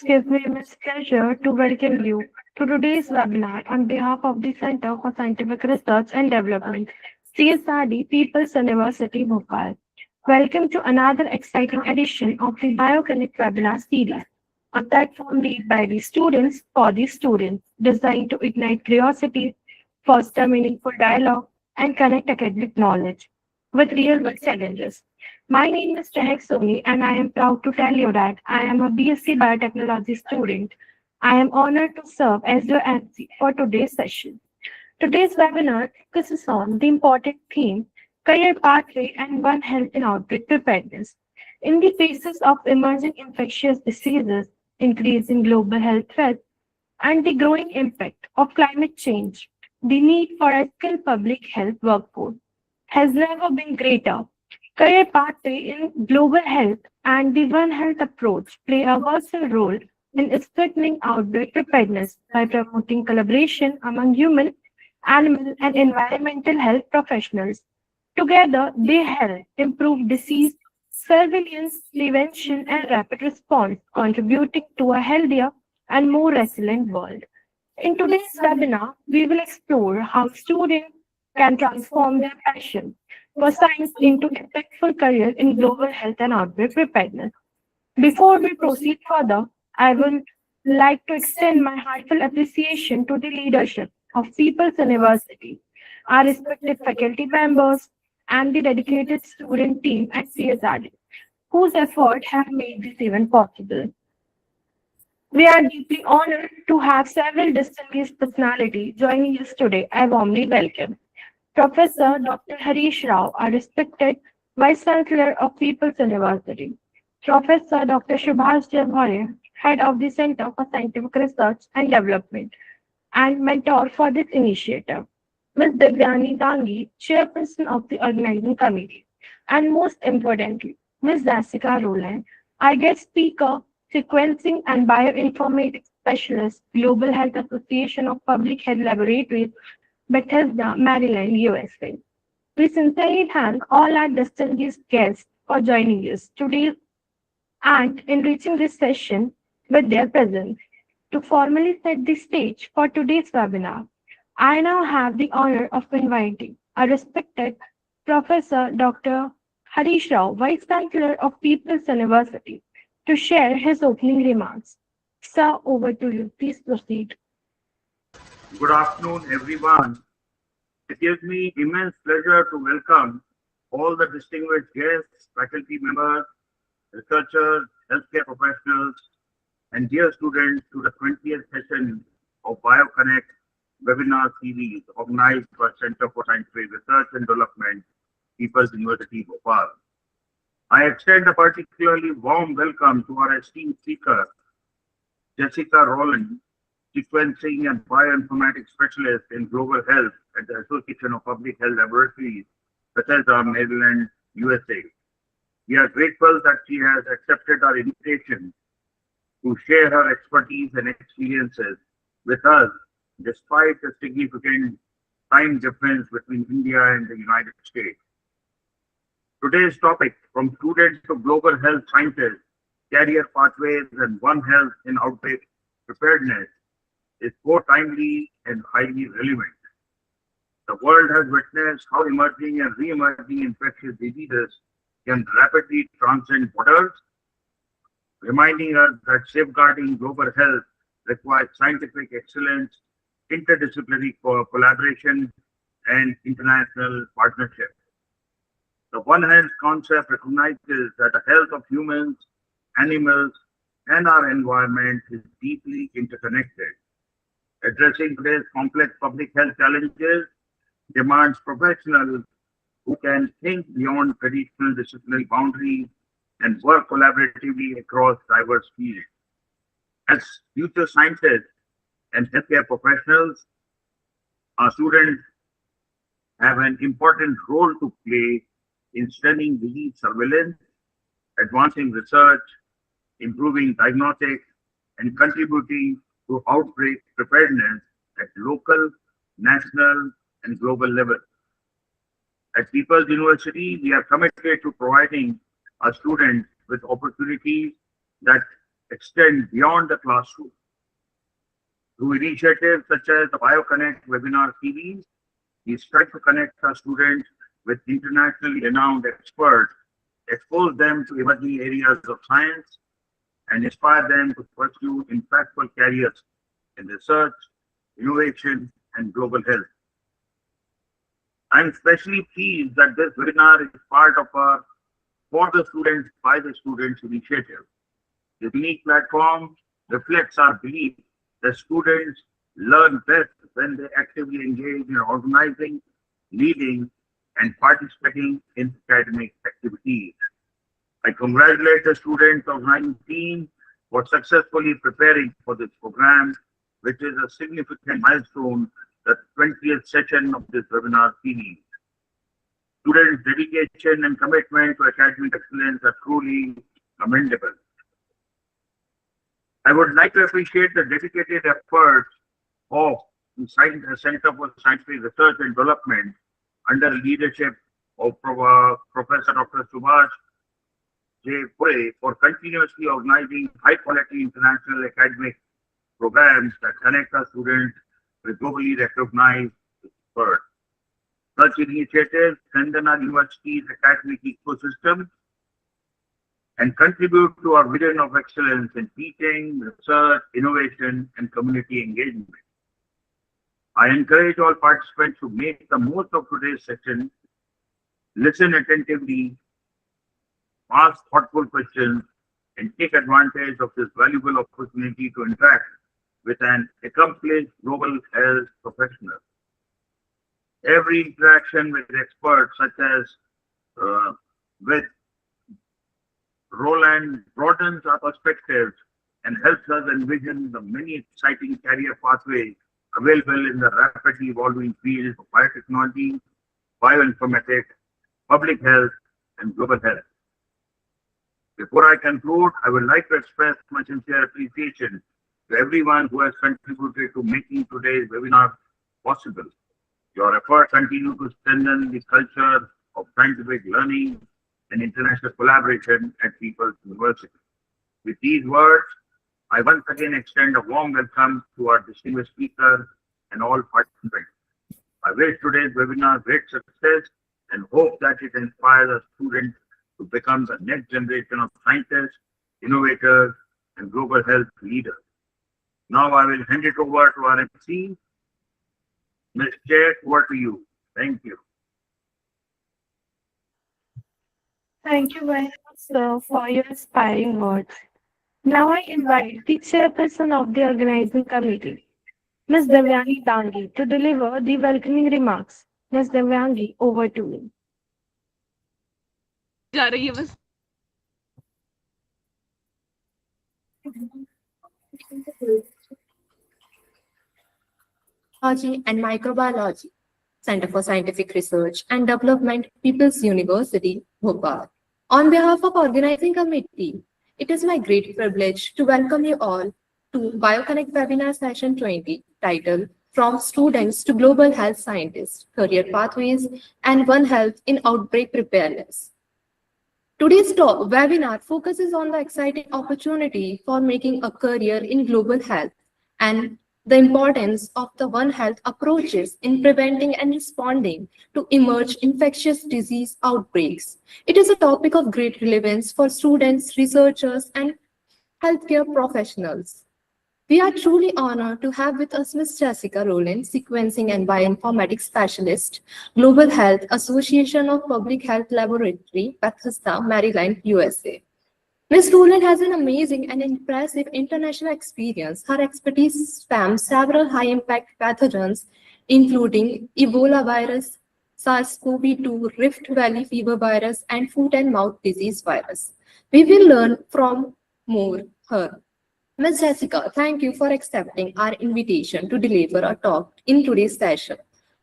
It gives me immense pleasure to welcome you to today's webinar on behalf of the Center for Scientific Research and Development, CSRD, People's University, Bhopal. Welcome to another exciting edition of the BioConnect webinar series, a platform made by the students for the students, designed to ignite curiosity, foster meaningful dialogue, and connect academic knowledge with real-world challenges. My name is Tehek Soni, and I am proud to tell you that I am a BSc Biotechnology student. I am honored to serve as your MC for today's session. Today's webinar focuses on the important theme, career pathway and One Health in Outbreak Preparedness. In the faces of emerging infectious diseases, increasing global health threats, and the growing impact of climate change, the need for a skilled public health workforce has never been greater. Career pathway in global health and the One Health approach play a vital role in strengthening outbreak preparedness by promoting collaboration among human, animal, and environmental health professionals. Together, they help improve disease surveillance, prevention, and rapid response, contributing to a healthier and more resilient world. In today's webinar, we will explore how students can transform their passion for science into impactful career in global health and outbreak preparedness. Before we proceed further, I would like to extend my heartfelt appreciation to the leadership of People's University, our respected faculty members, and the dedicated student team at CSRD, whose efforts have made this event possible. We are deeply honored to have several distinguished personalities joining us today. I warmly welcome Professor Dr. Harish Rao, a respected Vice Chancellor of People's University. Professor Dr. Subhash Jabhare, Head of the Center for Scientific Research and Development and mentor for this initiative. Ms. Devyani Dangi, Chairperson of the Organizing Committee. And most importantly, Ms. Jessica Rowland, our guest speaker, Sequencing and Bioinformatics Specialist, Global Health Association of Public Health Laboratories, Bethesda, Maryland, USA. We sincerely thank all our distinguished guests for joining us today and enriching this session with their presence. To formally set the stage for today's webinar, I now have the honor of inviting a respected Professor Dr. Harish Rao, Vice Chancellor of People's University, to share his opening remarks. Sir, over to you. Please proceed. Good afternoon, everyone. It gives me immense pleasure to welcome all the distinguished guests, faculty members, researchers, healthcare professionals, and dear students to the 20th session of BioConnect webinar series organized by Center for Scientific Research and Development, People's University, Bhopal. I extend a particularly warm welcome to our esteemed speaker, Jessica Rowland, Sequencing and Bioinformatics Specialist in Global Health at the Association of Public Health Laboratories, Bethesda, Maryland, USA. We are grateful that she has accepted our invitation to share her expertise and experiences with us, despite the significant time difference between India and the United States. Today's topic, from students to global health scientists, career pathways, and One Health in Outbreak Preparedness, is both timely and highly relevant. The world has witnessed how emerging and re-emerging infectious diseases can rapidly transcend borders, reminding us that safeguarding global health requires scientific excellence, interdisciplinary collaboration and international partnership. The One Health concept recognizes that the health of humans, animals, and our environment is deeply interconnected. Addressing today's complex public health challenges demands professionals who can think beyond traditional disciplinary boundaries and work collaboratively across diverse fields. As future scientists and healthcare professionals, our students have an important role to play in studying disease surveillance, advancing research, improving diagnostics, and contributing to outbreak preparedness at local, national, and global levels. At People's University, we are committed to providing our students with opportunities that extend beyond the classroom. Through initiatives such as the BioConnect webinar series, we strive to connect our students with internationally renowned experts, expose them to emerging areas of science, and inspire them to pursue impactful careers in research, innovation, and global health. I'm especially pleased that this webinar is part of our For the Students, by the Students initiative. This unique platform reflects our belief that students learn best when they actively engage in organizing, leading, and participating in academic activities. I congratulate the students of 19 for successfully preparing for this program, which is a significant milestone, the 20th session of this webinar series. Students' dedication and commitment to academic excellence are truly commendable. I would like to appreciate the dedicated efforts of the Center for Scientific Research and Development under the leadership of Professor Dr. Subhash J. Pure for continuously organizing high-quality international academic programs that connect our students with globally recognized experts. Such initiatives strengthen our university's academic ecosystem and contribute to our vision of excellence in teaching, research, innovation, and community engagement. I encourage all participants to make the most of today's session, listen attentively, ask thoughtful questions, and take advantage of this valuable opportunity to interact with an accomplished global health professional. Every interaction with experts such as with Roland broadens our perspectives and helps us envision the many exciting career pathways available in the rapidly evolving fields of biotechnology, bioinformatics, public health, and global health. Before I conclude, I would like to express my sincere appreciation to everyone who has contributed to making today's webinar possible. Your efforts continue to strengthen the culture of scientific learning and international collaboration at People's University. With these words, I once again extend a warm welcome to our distinguished speakers and all participants. I wish today's webinar great success and hope that it inspires our students to become the next generation of scientists, innovators, and global health leaders. Now I will hand it over to our MC. Ms. Chair, over to you. Thank you. Thank you very much, sir, for your inspiring words. Now I invite the chairperson of the organizing committee, Ms. Devyangi Dangi, to deliver the welcoming remarks. Ms. Devyangi, over to you. जा रही है बस Biology and Microbiology, Center for Scientific Research and Development, People's University, Bhopal. On behalf of Organizing Committee, it is my great privilege to welcome you all to BioConnect Webinar Session 20, titled From Students to Global Health Scientists, Career Pathways, and One Health in Outbreak Preparedness. Today's webinar focuses on the exciting opportunity for making a career in global health and the importance of the One Health approaches in preventing and responding to emerge infectious disease outbreaks. It is a topic of great relevance for students, researchers, and healthcare professionals. We are truly honored to have with us Ms. Jessica Rowland, Sequencing and Bioinformatics Specialist, Global Health Association of Public Health Laboratory, Bethesda, Maryland, USA. Ms. Rowland has an amazing and impressive international experience. Her expertise spans several high-impact pathogens, including Ebola virus, SARS-CoV-2, Rift Valley fever virus, and foot and mouth disease virus. We will learn from more her. Ms. Jessica, thank you for accepting our invitation to deliver a talk in today's session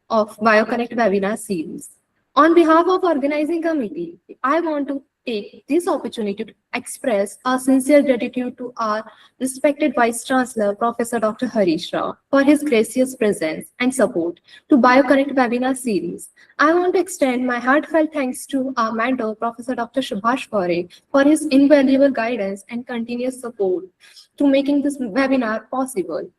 of BioConnect webinar series. On behalf of organizing committee, I want to take this opportunity to express our sincere gratitude to our respected Vice Chancellor, Professor Dr. Harish Rao, for his gracious presence and support to BioConnect webinar series. I want to extend my heartfelt thanks to our mentor, Professor Dr. Subhash Parekh, for his invaluable guidance and continuous support to making this webinar possible.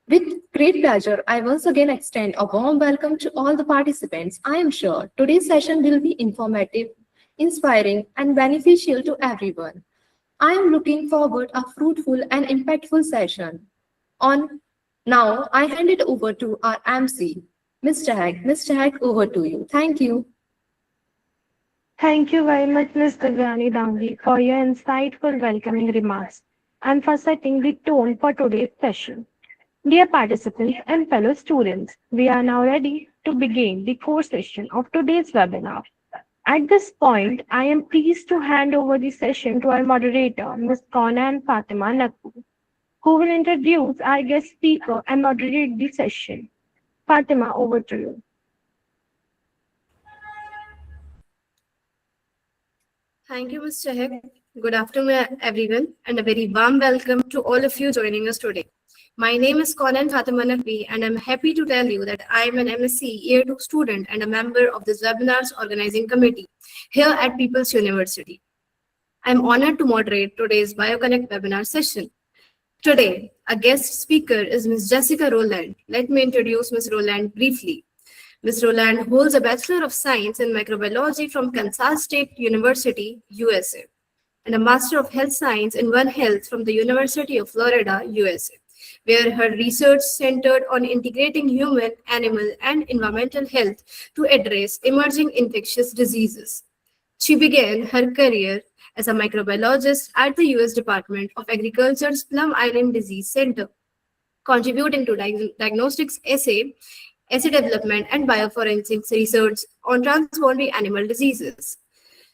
With great pleasure, I once again extend a warm welcome to all the participants. I am sure today's session will be informative, inspiring, and beneficial to everyone. I am looking forward to a fruitful and impactful session. Now, I hand it over to our MC, Mr. Hack. Mr. Hack, over to you. Thank you. Thank you very much, Ms. Devyani Dangli, for your insightful welcoming remarks and for setting the tone for today's session. Dear participants and fellow students, we are now ready to begin the core session of today's webinar. At this point, I am pleased to hand over the session to our moderator, Ms. Conan Fatima Nakku, who will introduce our guest speaker and moderate the session. Fatima, over to you. Thank you, Mr. Heck. Good afternoon, everyone, and a very warm welcome to all of you joining us today. My name is Conan Fatima Nakvi, and I'm happy to tell you that I'm an MSc Year 2 student and a member of this webinar's organizing committee here at People's University. I'm honored to moderate today's BioConnect webinar session. Today, a guest speaker is Ms. Jessica Rowland. Let me introduce Ms. Rowland briefly. Ms. Rowland holds a Bachelor of Science in Microbiology from Kansas State University, USA, and a Master of Health Science in One Health from the University of Florida, USA, where her research centered on integrating human, animal, and environmental health to address emerging infectious diseases. She began her career as a microbiologist at the U.S. Department of Agriculture's Plum Island Disease Center, contributing to diagnostics assay development, and bioforensics research on transboundary animal diseases.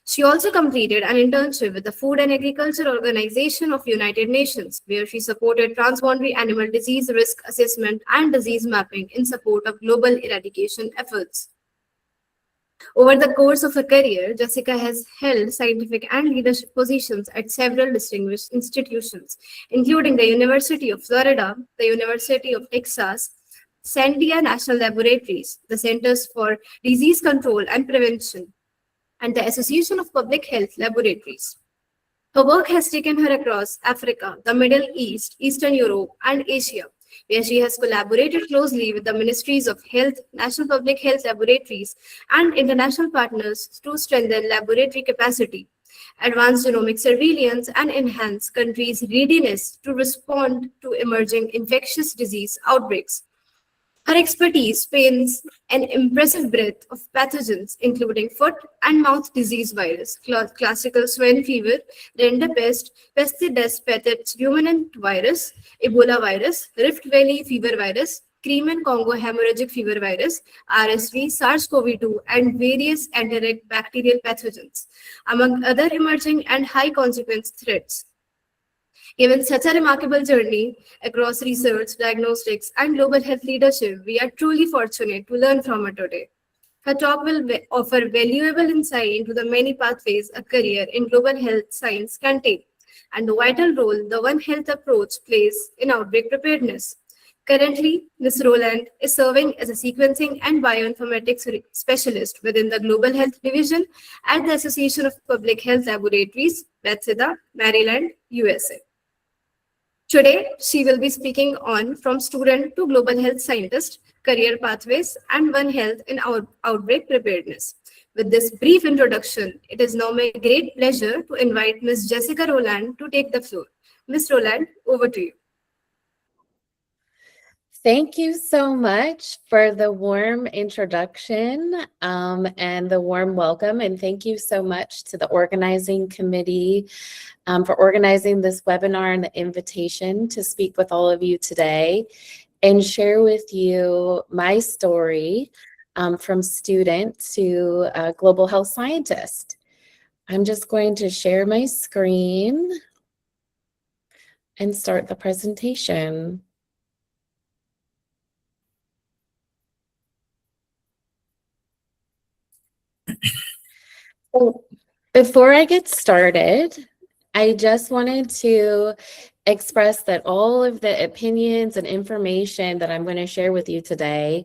She also completed an internship with the Food and Agriculture Organization of United Nations, where she supported transboundary animal disease risk assessment and disease mapping in support of global eradication efforts. Over the course of her career, Jessica has held scientific and leadership positions at several distinguished institutions, including the University of Florida, the University of Texas, Sandia National Laboratories, the Centers for Disease Control and Prevention, and the Association of Public Health Laboratories. Her work has taken her across Africa, the Middle East, Eastern Europe, and Asia, where she has collaborated closely with the Ministries of Health, National Public Health Laboratories, and international partners to strengthen laboratory capacity, advance genomic surveillance, and enhance countries' readiness to respond to emerging infectious disease outbreaks. Her expertise spans an impressive breadth of pathogens, including foot and mouth disease virus, classical swine fever, rinderpest, Pesticides pathogens, ruminant virus, Ebola virus, Rift Valley fever virus, Crimean Congo hemorrhagic fever virus, RSV, SARS-CoV-2, and various enteric bacterial pathogens, among other emerging and high-consequence threats. Given such a remarkable journey across research, diagnostics, and global health leadership, we are truly fortunate to learn from her today. Her talk will offer valuable insight into the many pathways a career in global health science can take, and the vital role the One Health approach plays in outbreak preparedness. Currently, Ms. Rowland is serving as a sequencing and bioinformatics specialist within the Global Health Division at the Association of Public Health Laboratories, Bethesda, Maryland, USA. Today, she will be speaking on From Student to Global Health Scientist, Career Pathways, and One Health in Outbreak Preparedness. With this brief introduction, it is now my great pleasure to invite Ms. Jessica Rowland to take the floor. Ms. Rowland, over to you. Thank you so much for the warm introduction and the warm welcome. And thank you so much to the organizing committee for organizing this webinar and the invitation to speak with all of you today and share with you my story from student to global health scientist. I'm just going to share my screen and start the presentation. So before I get started, I just wanted to express that all of the opinions and information that I'm going to share with you today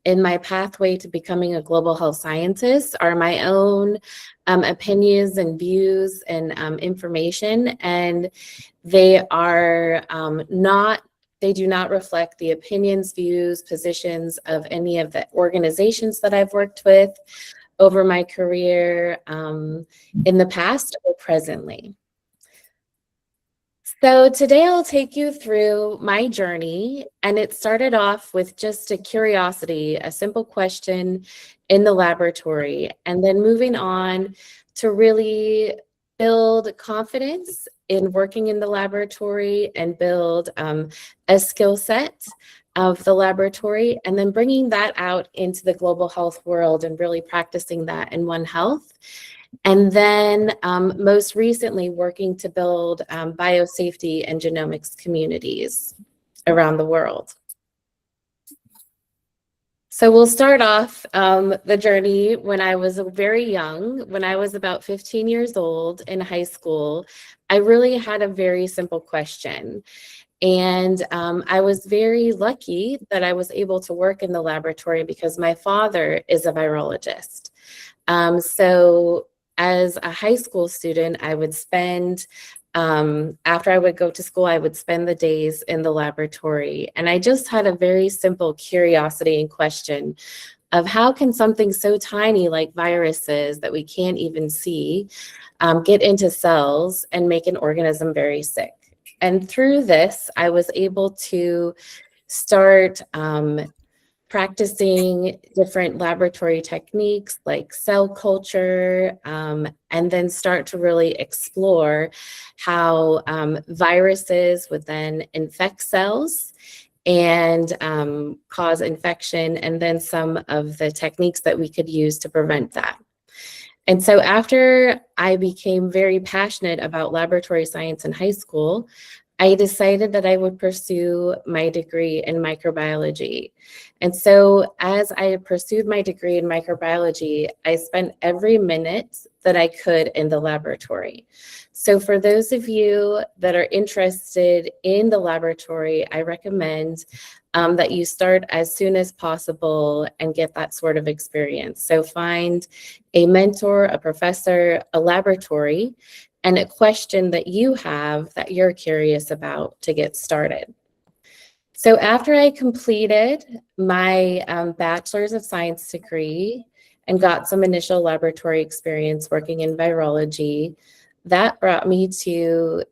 in my pathway to becoming a global health scientist are my own opinions and views and information, and they are they do not reflect the opinions, views, positions of any of the organizations that I've worked with over my career in the past or presently. So today I'll take you through my journey, and it started off with just a curiosity, a simple question in the laboratory, and then moving on to really build confidence in working in the laboratory and build a skill set of the laboratory, and then bringing that out into the global health world and really practicing that in One Health. And then most recently working to build biosafety and genomics communities around the world. So we'll start off the journey when I was very young. When I was about 15 years old in high school, I really had a very simple question. And I was very lucky that I was able to work in the laboratory because my father is a virologist. So as a high school student, I would spend, after I would go to school, I would spend the days in the laboratory. And I just had a very simple curiosity and question of how can something so tiny like viruses that we can't even see get into cells and make an organism very sick. And through this, I was able to start practicing different laboratory techniques like cell culture, and then start to really explore how viruses would then infect cells and cause infection, and then some of the techniques that we could use to prevent that. And so after I became very passionate about laboratory science in high school, I decided that I would pursue my degree in microbiology. And so as I pursued my degree in microbiology, I spent every minute that I could in the laboratory. So for those of you that are interested in the laboratory, I recommend that you start as soon as possible and get that sort of experience. So find a mentor, a professor, a laboratory, and a question that you have that you're curious about to get started. So after I completed my bachelor's of science degree and got some initial laboratory experience working in virology, that brought me to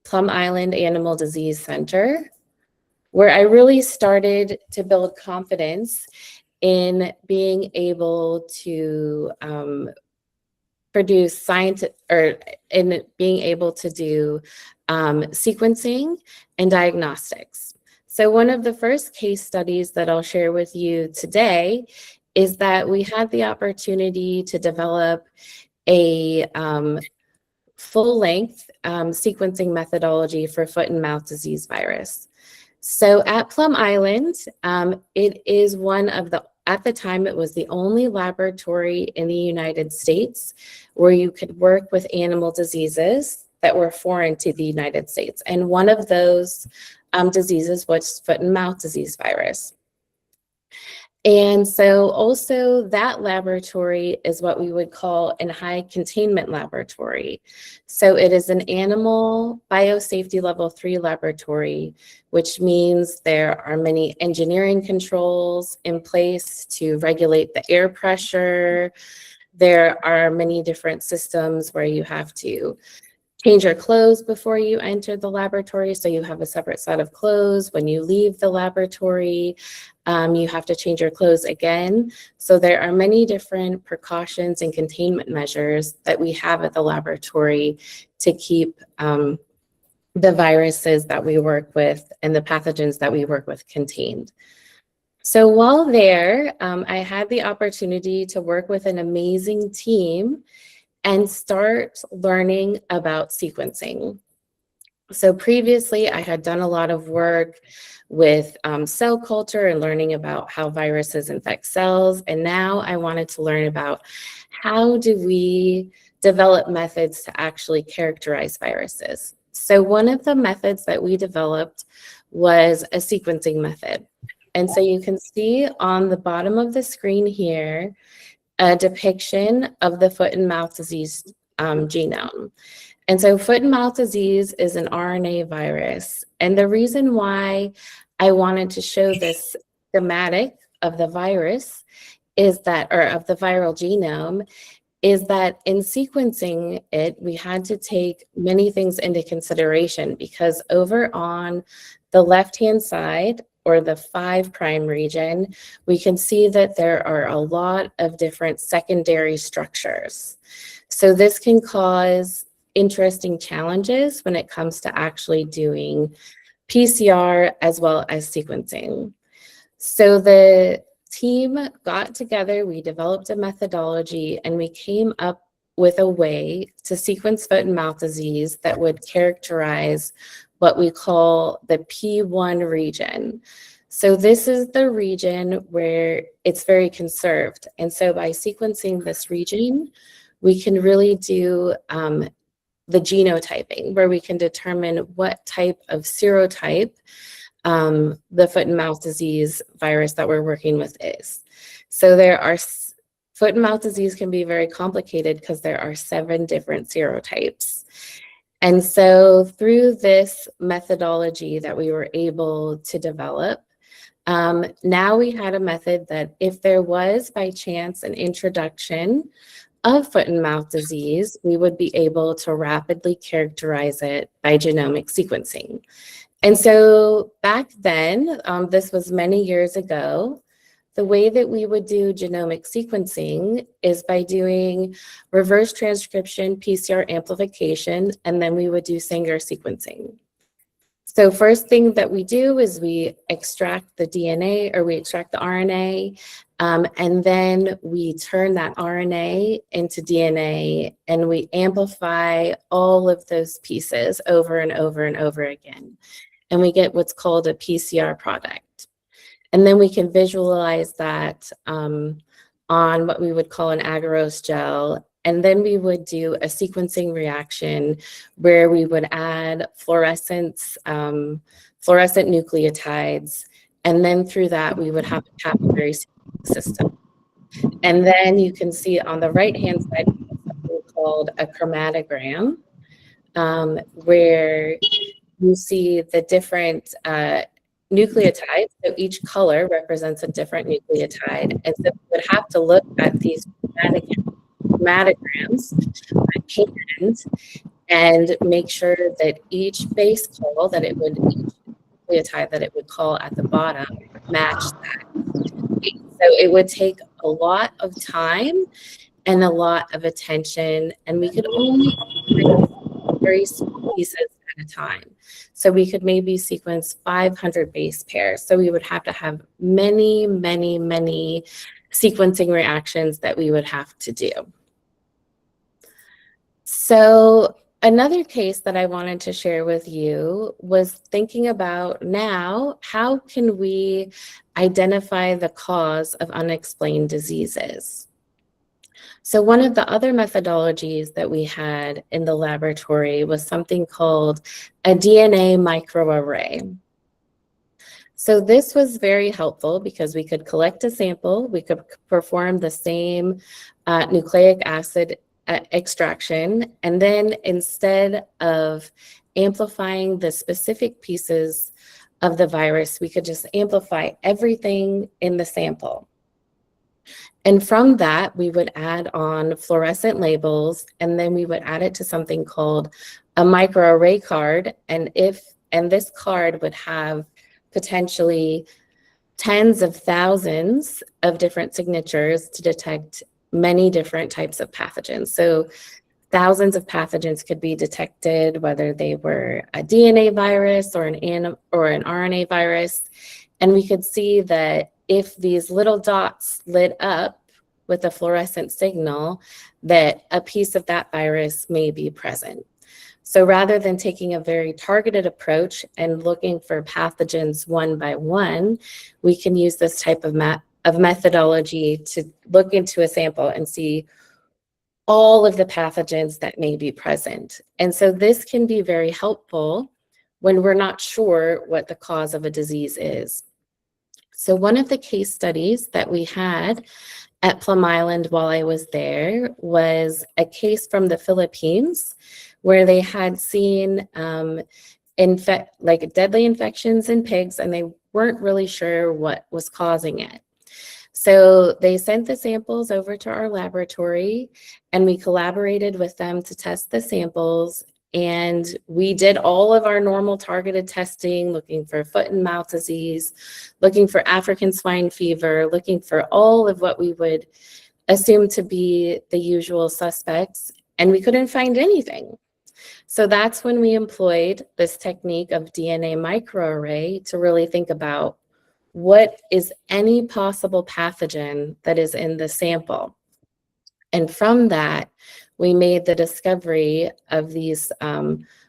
Plum Island Animal Disease Center, where I really started to build confidence in being able to produce science, or in being able to do sequencing and diagnostics. So one of the first case studies that I'll share with you today is that we had the opportunity to develop a full-length sequencing methodology for foot and mouth disease virus. So at Plum Island, it is one of the, at the time, it was the only laboratory in the United States where you could work with animal diseases that were foreign to the United States. And one of those diseases was foot and mouth disease virus. And so also that laboratory is what we would call a high containment laboratory. So it is an animal biosafety level 3 laboratory, which means there are many engineering controls in place to regulate the air pressure. There are many different systems where you have to change your clothes before you enter the laboratory. So you have a separate set of clothes. When you leave the laboratory, you have to change your clothes again. So there are many different precautions and containment measures that we have at the laboratory to keep the viruses that we work with and the pathogens that we work with contained. So while there, I had the opportunity to work with an amazing team and start learning about sequencing. So previously, I had done a lot of work with cell culture and learning about how viruses infect cells. And now I wanted to learn about how do we develop methods to actually characterize viruses. So one of the methods that we developed was a sequencing method. And so you can see on the bottom of the screen here, a depiction of the foot and mouth disease genome. And so foot and mouth disease is an RNA virus. And the reason why I wanted to show this schematic of the virus is that, or of the viral genome, is that in sequencing it, we had to take many things into consideration, because over on the left-hand side, or the 5' region, we can see that there are a lot of different secondary structures. So this can cause interesting challenges when it comes to actually doing PCR as well as sequencing. So the team got together, we developed a methodology, and we came up with a way to sequence foot and mouth disease that would characterize what we call the P1 region. So this is the region where it's very conserved. And so by sequencing this region, we can really do the genotyping, where we can determine what type of serotype the foot and mouth disease virus that we're working with is. So there are, foot and mouth disease can be very complicated because there are 7 different serotypes. And so through this methodology that we were able to develop, now we had a method that if there was by chance an introduction of foot and mouth disease, we would be able to rapidly characterize it by genomic sequencing. And so back then, this was many years ago, the way that we would do genomic sequencing is by doing reverse transcription, PCR amplification, and then we would do Sanger sequencing. So first thing that we do is we extract the DNA, or we extract the RNA, and then we turn that RNA into DNA, and we amplify all of those pieces over and over and over again. And we get what's called a PCR product. And then we can visualize that on what we would call an agarose gel. And then we would do a sequencing reaction where we would add fluorescent nucleotides. And then through that, we would have a capillary system. And then you can see on the right-hand side, something called a chromatogram, where you see the different nucleotides. So each color represents a different nucleotide. And so we would have to look at these chromatograms by hand and make sure that each base call that it would, each nucleotide that it would call at the bottom matched that. So it would take a lot of time and a lot of attention, and we could only very small pieces at a time. So we could maybe sequence 500 base pairs. So we would have to have many, many, many sequencing reactions that we would have to do. So another case that I wanted to share with you was thinking about now, how can we identify the cause of unexplained diseases? So one of the other methodologies that we had in the laboratory was something called a DNA microarray. So this was very helpful because we could collect a sample, we could perform the same nucleic acid extraction, and then instead of amplifying the specific pieces of the virus, we could just amplify everything in the sample. And from that, we would add on fluorescent labels, and then we would add it to something called a microarray card. And this card would have potentially tens of thousands of different signatures to detect many different types of pathogens. So thousands of pathogens could be detected, whether they were a DNA virus or an RNA virus. And we could see that if these little dots lit up with a fluorescent signal, that a piece of that virus may be present. So rather than taking a very targeted approach and looking for pathogens one by one, we can use this type of methodology to look into a sample and see all of the pathogens that may be present. And so this can be very helpful when we're not sure what the cause of a disease is. So one of the case studies that we had at Plum Island while I was there was a case from the Philippines where they had seen deadly infections in pigs, and they weren't really sure what was causing it. So they sent the samples over to our laboratory, and we collaborated with them to test the samples. And we did all of our normal targeted testing, looking for foot and mouth disease, looking for African swine fever, looking for all of what we would assume to be the usual suspects, and we couldn't find anything. So that's when we employed this technique of DNA microarray to really think about what is any possible pathogen that is in the sample. And from that, we made the discovery of these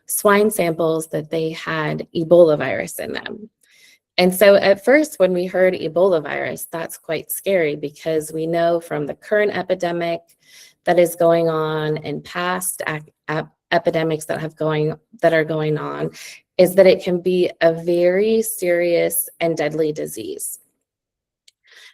swine samples that they had Ebola virus in them. And so at first, when we heard Ebola virus, that's quite scary because we know from the current epidemic that is going on and past epidemics that are going on is that it can be a very serious and deadly disease.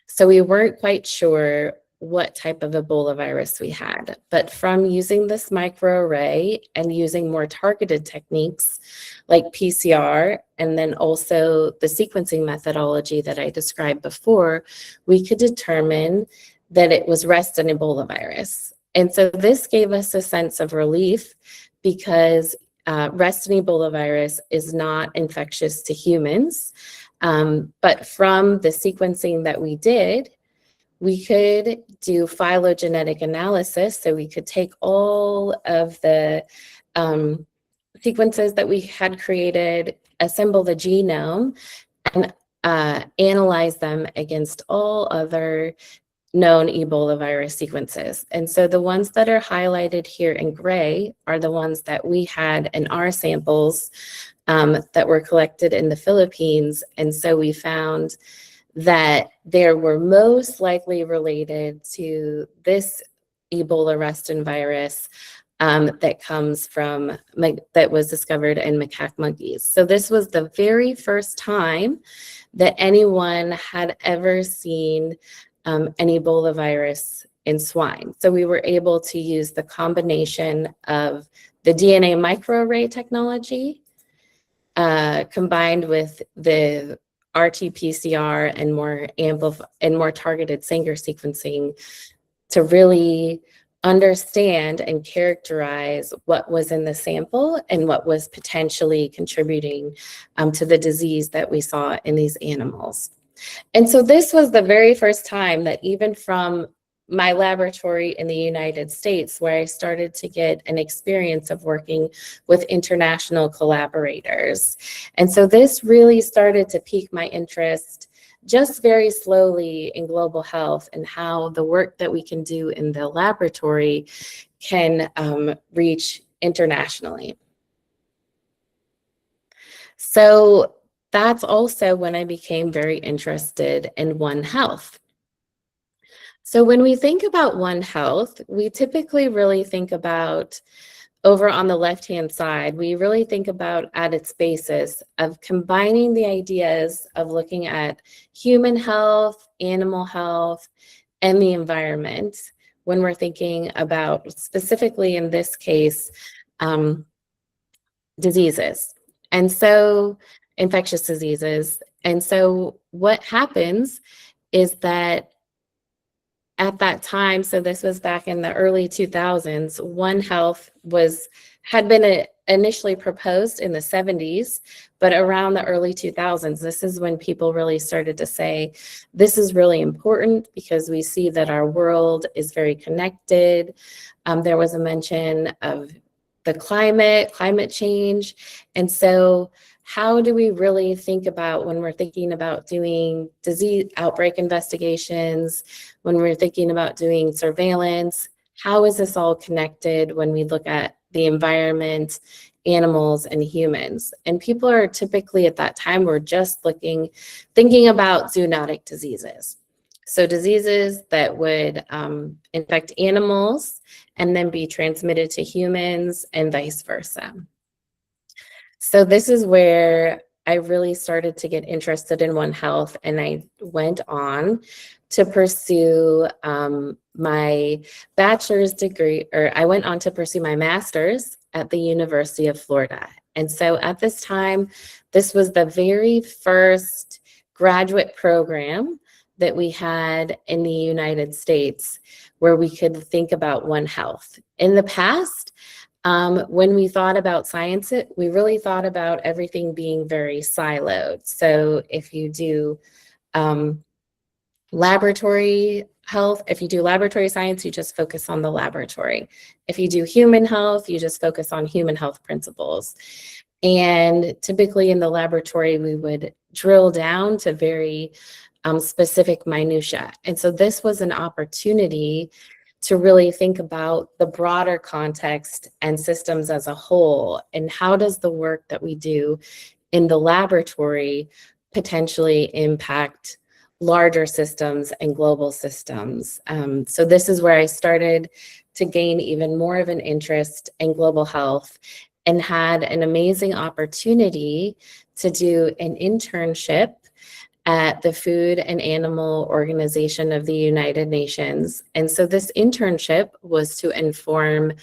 So we weren't quite sure what type of Ebola virus we had, but from using this microarray and using more targeted techniques like PCR, and then also the sequencing methodology that I described before, we could determine that it was REST and Ebola virus. And so this gave us a sense of relief because REST and Ebola virus is not infectious to humans. But from the sequencing that we did, we could do phylogenetic analysis. So we could take all of the sequences that we had created, assemble the genome, and analyze them against all other known Ebola virus sequences. And so the ones that are highlighted here in gray are the ones that we had in our samples that were collected in the Philippines. And so we found that they were most likely related to this Ebola restin virus that comes from, that was discovered in macaque monkeys. So this was the very first time that anyone had ever seen an Ebola virus in swine. So we were able to use the combination of the DNA microarray technology combined with the RT-PCR and more targeted Sanger sequencing to really understand and characterize what was in the sample and what was potentially contributing to the disease that we saw in these animals. And so this was the very first time that even from my laboratory in the United States, where I started to get an experience of working with international collaborators. And so this really started to pique my interest just very slowly in global health and how the work that we can do in the laboratory can reach internationally. So that's also when I became very interested in One Health. So when we think about One Health, we typically really think about, over on the left-hand side, we really think about at its basis of combining the ideas of looking at human health, animal health, and the environment when we're thinking about, specifically in this case, diseases. And so infectious diseases. And so what happens is that at that time, so this was back in the early 2000s, One Health had been initially proposed in the 70s, but around the early 2000s, this is when people really started to say, this is really important because we see that our world is very connected. There was a mention of the climate change. And so how do we really think about when we're thinking about doing disease outbreak investigations, when we're thinking about doing surveillance, how is this all connected when we look at the environment, animals, and humans? And people are typically at that time were just thinking about zoonotic diseases. So diseases that would infect animals and then be transmitted to humans and vice versa. So this is where I really started to get interested in One Health, and I went on to pursue my bachelor's degree, or I went on to pursue my master's at the University of Florida. And so at this time, this was the very first graduate program that we had in the United States where we could think about One Health. In the past, when we thought about science, we really thought about everything being very siloed. So if you do laboratory health, if you do laboratory science, you just focus on the laboratory. If you do human health, you just focus on human health principles. And typically in the laboratory, we would drill down to very specific minutia. And so this was an opportunity to really think about the broader context and systems as a whole, and how does the work that we do in the laboratory potentially impact larger systems and global systems. So this is where I started to gain even more of an interest in global health, and had an amazing opportunity to do an internship at the Food and Animal Organization of the United Nations. And so this internship was to inform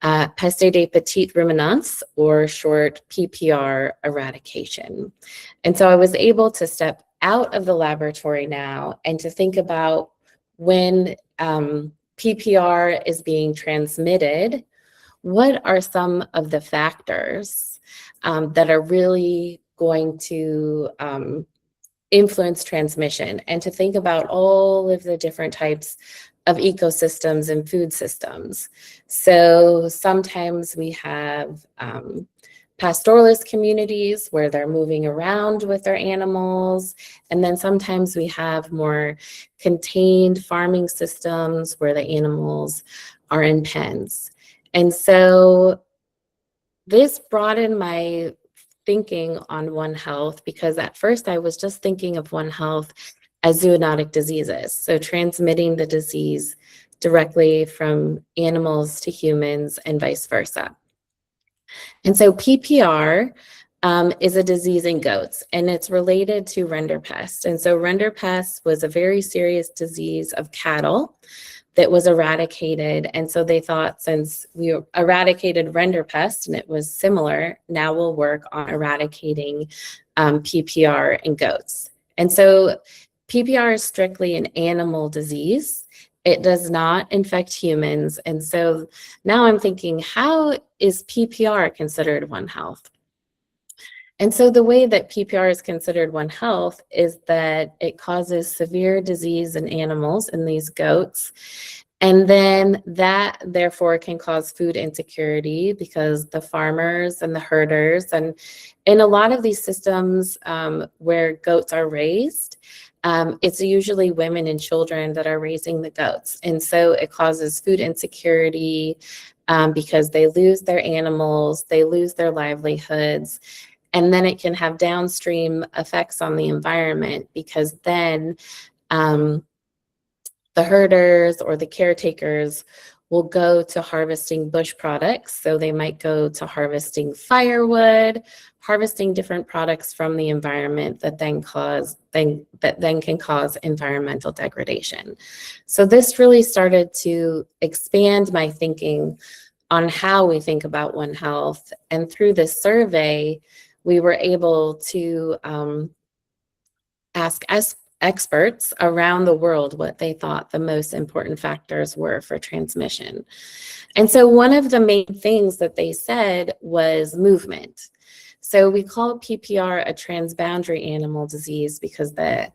Peste des Petites Ruminants, or short PPR, eradication. And so I was able to step out of the laboratory now and to think about when PPR is being transmitted, what are some of the factors that are really going to influence transmission, and to think about all of the different types of ecosystems and food systems. So sometimes we have pastoralist communities where they're moving around with their animals. And then sometimes we have more contained farming systems where the animals are in pens. And so this broadened my thinking on One Health, because at first I was just thinking of One Health as zoonotic diseases, so transmitting the disease directly from animals to humans and vice versa. And so PPR is a disease in goats, and it's related to rinderpest. And so rinderpest was a very serious disease of cattle that was eradicated. And so they thought, since we eradicated rinderpest and it was similar, now we'll work on eradicating PPR in goats. And so PPR is strictly an animal disease. It does not infect humans. And so now I'm thinking, how is PPR considered One Health? And so the way that PPR is considered One Health is that it causes severe disease in animals, in these goats. And then that therefore can cause food insecurity, because the farmers and the herders, and in a lot of these systems where goats are raised, it's usually women and children that are raising the goats. And so it causes food insecurity because they lose their animals, they lose their livelihoods. And then it can have downstream effects on the environment, because then the herders or the caretakers will go to harvesting bush products. So they might go to harvesting firewood, harvesting different products from the environment that then can cause environmental degradation. So this really started to expand my thinking on how we think about One Health. And through this survey, we were able to ask experts around the world what they thought the most important factors were for transmission. And so one of the main things that they said was movement. So we call PPR a transboundary animal disease because the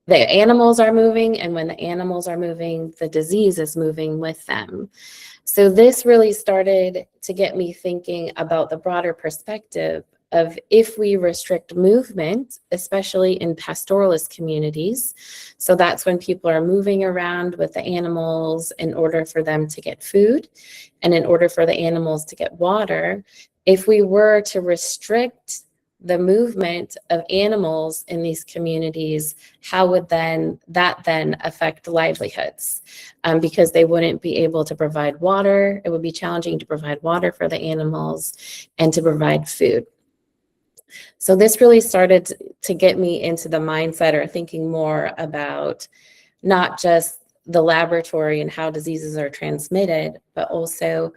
animals are moving, and when the animals are moving, the disease is moving with them. So this really started to get me thinking about the broader perspective of if we restrict movement, especially in pastoralist communities. So that's when people are moving around with the animals in order for them to get food and in order for the animals to get water. If we were to restrict the movement of animals in these communities, how would that then affect livelihoods? Because they wouldn't be able to provide water. It would be challenging to provide water for the animals and to provide food. So this really started to get me into the mindset or thinking more about not just the laboratory and how diseases are transmitted, but also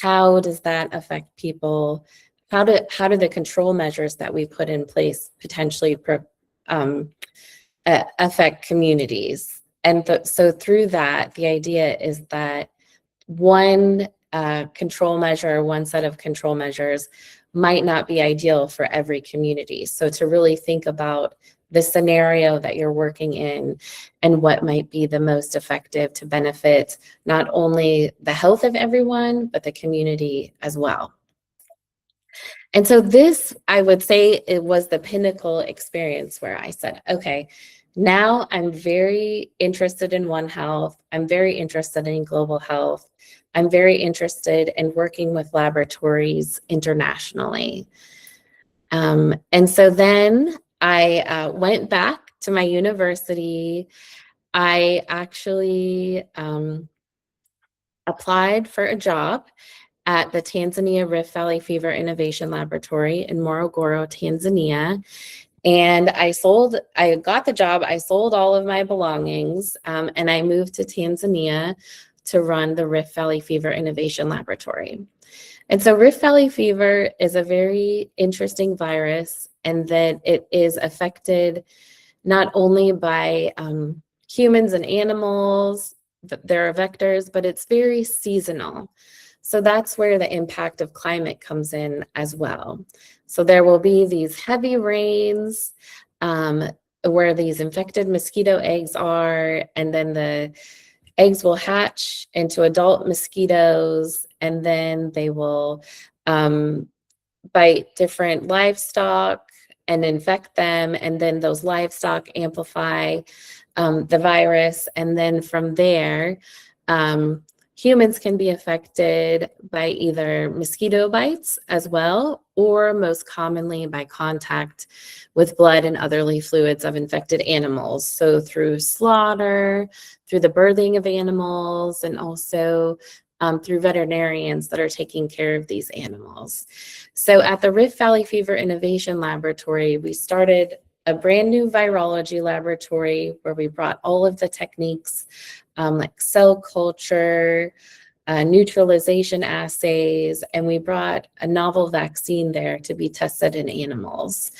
how does that affect people? How do the control measures that we put in place potentially affect communities? And so through that, the idea is that one control measure, one set of control measures might not be ideal for every community. So to really think about the scenario that you're working in and what might be the most effective to benefit not only the health of everyone, but the community as well. And so this, I would say, it was the pinnacle experience where I said, okay, now I'm very interested in One Health. I'm very interested in global health. I'm very interested in working with laboratories internationally. And so then I went back to my university. I actually applied for a job at the Tanzania Rift Valley Fever Innovation Laboratory in Morogoro, Tanzania. And I got the job, I sold all of my belongings, and I moved to Tanzania to run the Rift Valley Fever Innovation Laboratory. And so Rift Valley fever is a very interesting virus, and that it is affected not only by humans and animals, there are vectors, but it's very seasonal. So that's where the impact of climate comes in as well. So there will be these heavy rains where these infected mosquito eggs are, and then the eggs will hatch into adult mosquitoes, and then they will bite different livestock and infect them, and then those livestock amplify the virus, and then from there, humans can be affected by either mosquito bites as well, or most commonly by contact with blood and other fluids of infected animals. So through slaughter, through the birthing of animals, and also through veterinarians that are taking care of these animals. So at the Rift Valley Fever Innovation Laboratory, we started a brand new virology laboratory where we brought all of the techniques like cell culture, neutralization assays, and we brought a novel vaccine there to be tested in animals.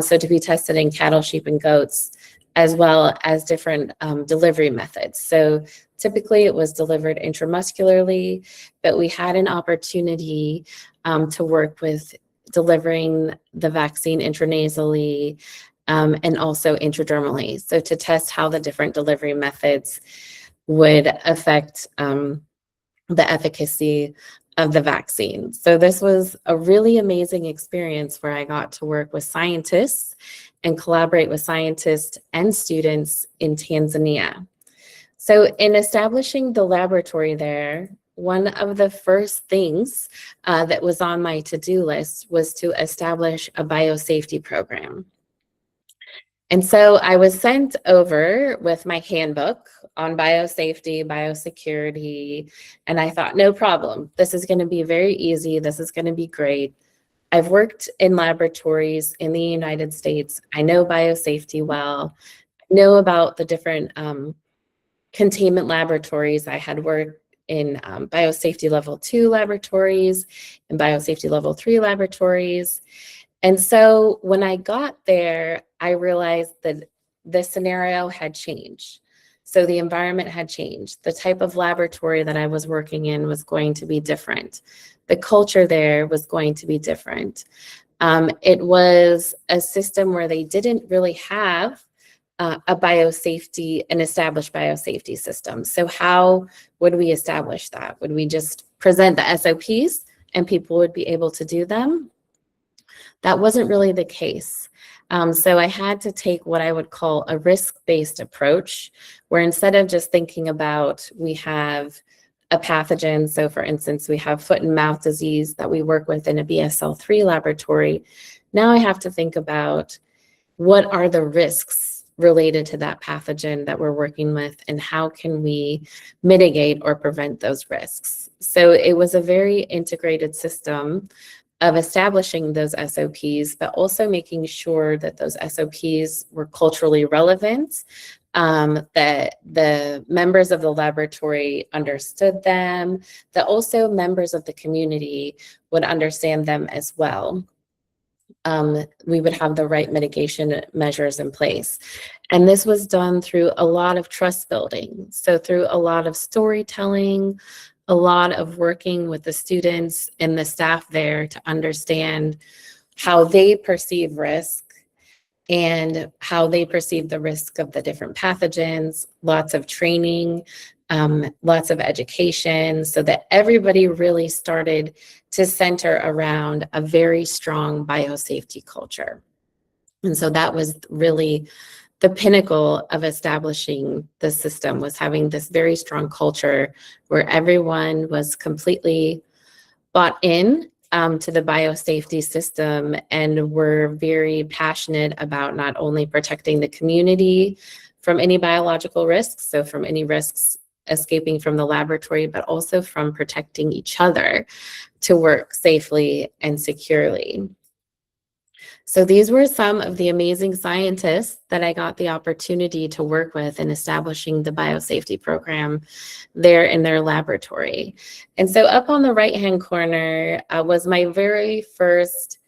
So to be tested in cattle, sheep, and goats, as well as different delivery methods. So typically it was delivered intramuscularly, but we had an opportunity to work with delivering the vaccine intranasally and also intradermally. So to test how the different delivery methods would affect the efficacy of the vaccine. So this was a really amazing experience where I got to work with scientists and collaborate with scientists and students in Tanzania. So in establishing the laboratory there, one of the first things that was on my to-do list was to establish a biosafety program. And so I was sent over with my handbook on biosafety, biosecurity, and I thought, no problem. This is going to be very easy. This is going to be great. I've worked in laboratories in the United States. I know biosafety well. I know about the different containment laboratories. I had worked in biosafety level 2 laboratories and biosafety level 3 laboratories. And so when I got there, I realized that the scenario had changed. So the environment had changed. The type of laboratory that I was working in was going to be different. The culture there was going to be different. It was a system where they didn't really have an established biosafety system. So how would we establish that? Would we just present the SOPs and people would be able to do them? That wasn't really the case. So I had to take what I would call a risk-based approach, where instead of just thinking about we have a pathogen, so for instance, we have foot and mouth disease that we work with in a BSL-3 laboratory, now I have to think about what are the risks related to that pathogen that we're working with and how can we mitigate or prevent those risks. So it was a very integrated system of establishing those SOPs, but also making sure that those SOPs were culturally relevant, that the members of the laboratory understood them, that also members of the community would understand them as well. We would have the right mitigation measures in place. And this was done through a lot of trust building. So through a lot of storytelling, a lot of working with the students and the staff there to understand how they perceive risk and how they perceive the risk of the different pathogens, lots of training, lots of education, so that everybody really started to center around a very strong biosafety culture. And so that was really the pinnacle of establishing the system, was having this very strong culture where everyone was completely bought in to the biosafety system and were very passionate about not only protecting the community from any biological risks, so from any risks escaping from the laboratory, but also from protecting each other to work safely and securely. So these were some of the amazing scientists that I got the opportunity to work with in establishing the biosafety program there in their laboratory. And so up on the right-hand corner was my very first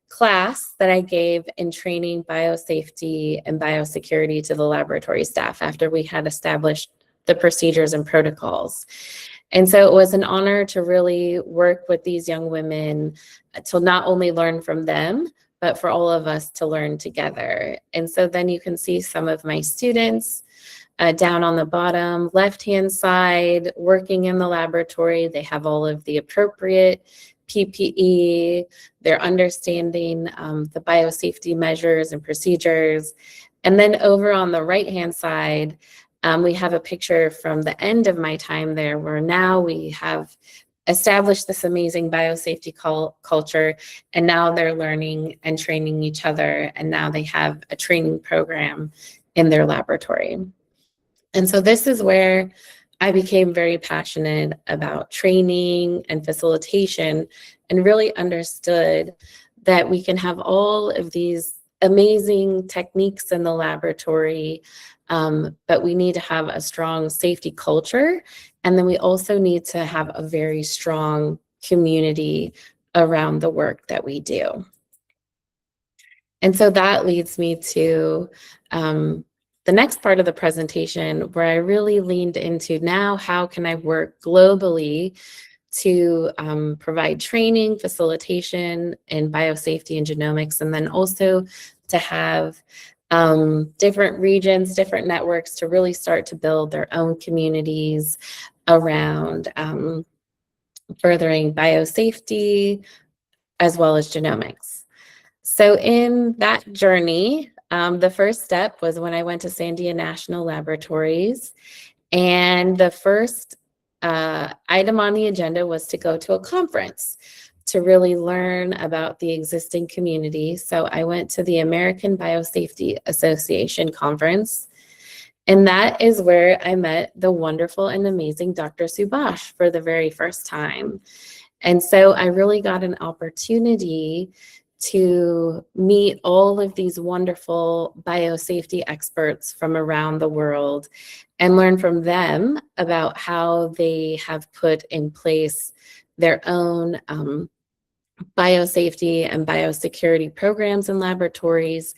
class that I gave in training biosafety and biosecurity to the laboratory staff after we had established the procedures and protocols. And so it was an honor to really work with these young women to not only learn from them, but for all of us to learn together. And so then you can see some of my students down on the bottom left-hand side working in the laboratory. They have all of the appropriate PPE, they're understanding the biosafety measures and procedures. And then over on the right-hand side, we have a picture from the end of my time there where now we have established this amazing biosafety culture, and now they're learning and training each other, and now they have a training program in their laboratory. And so this is where I became very passionate about training and facilitation and really understood that we can have all of these amazing techniques in the laboratory, but we need to have a strong safety culture. And then we also need to have a very strong community around the work that we do. And so that leads me to the next part of the presentation, where I really leaned into now, how can I work globally to provide training, facilitation in biosafety and genomics, and then also to have different regions, different networks to really start to build their own communities around furthering biosafety as well as genomics. So in that journey, the first step was when I went to Sandia National Laboratories, and the first item on the agenda was to go to a conference to really learn about the existing community. So I went to the American Biosafety Association conference, and that is where I met the wonderful and amazing Dr. Subhash for the very first time. And so I really got an opportunity to meet all of these wonderful biosafety experts from around the world and learn from them about how they have put in place their own biosafety and biosecurity programs and laboratories,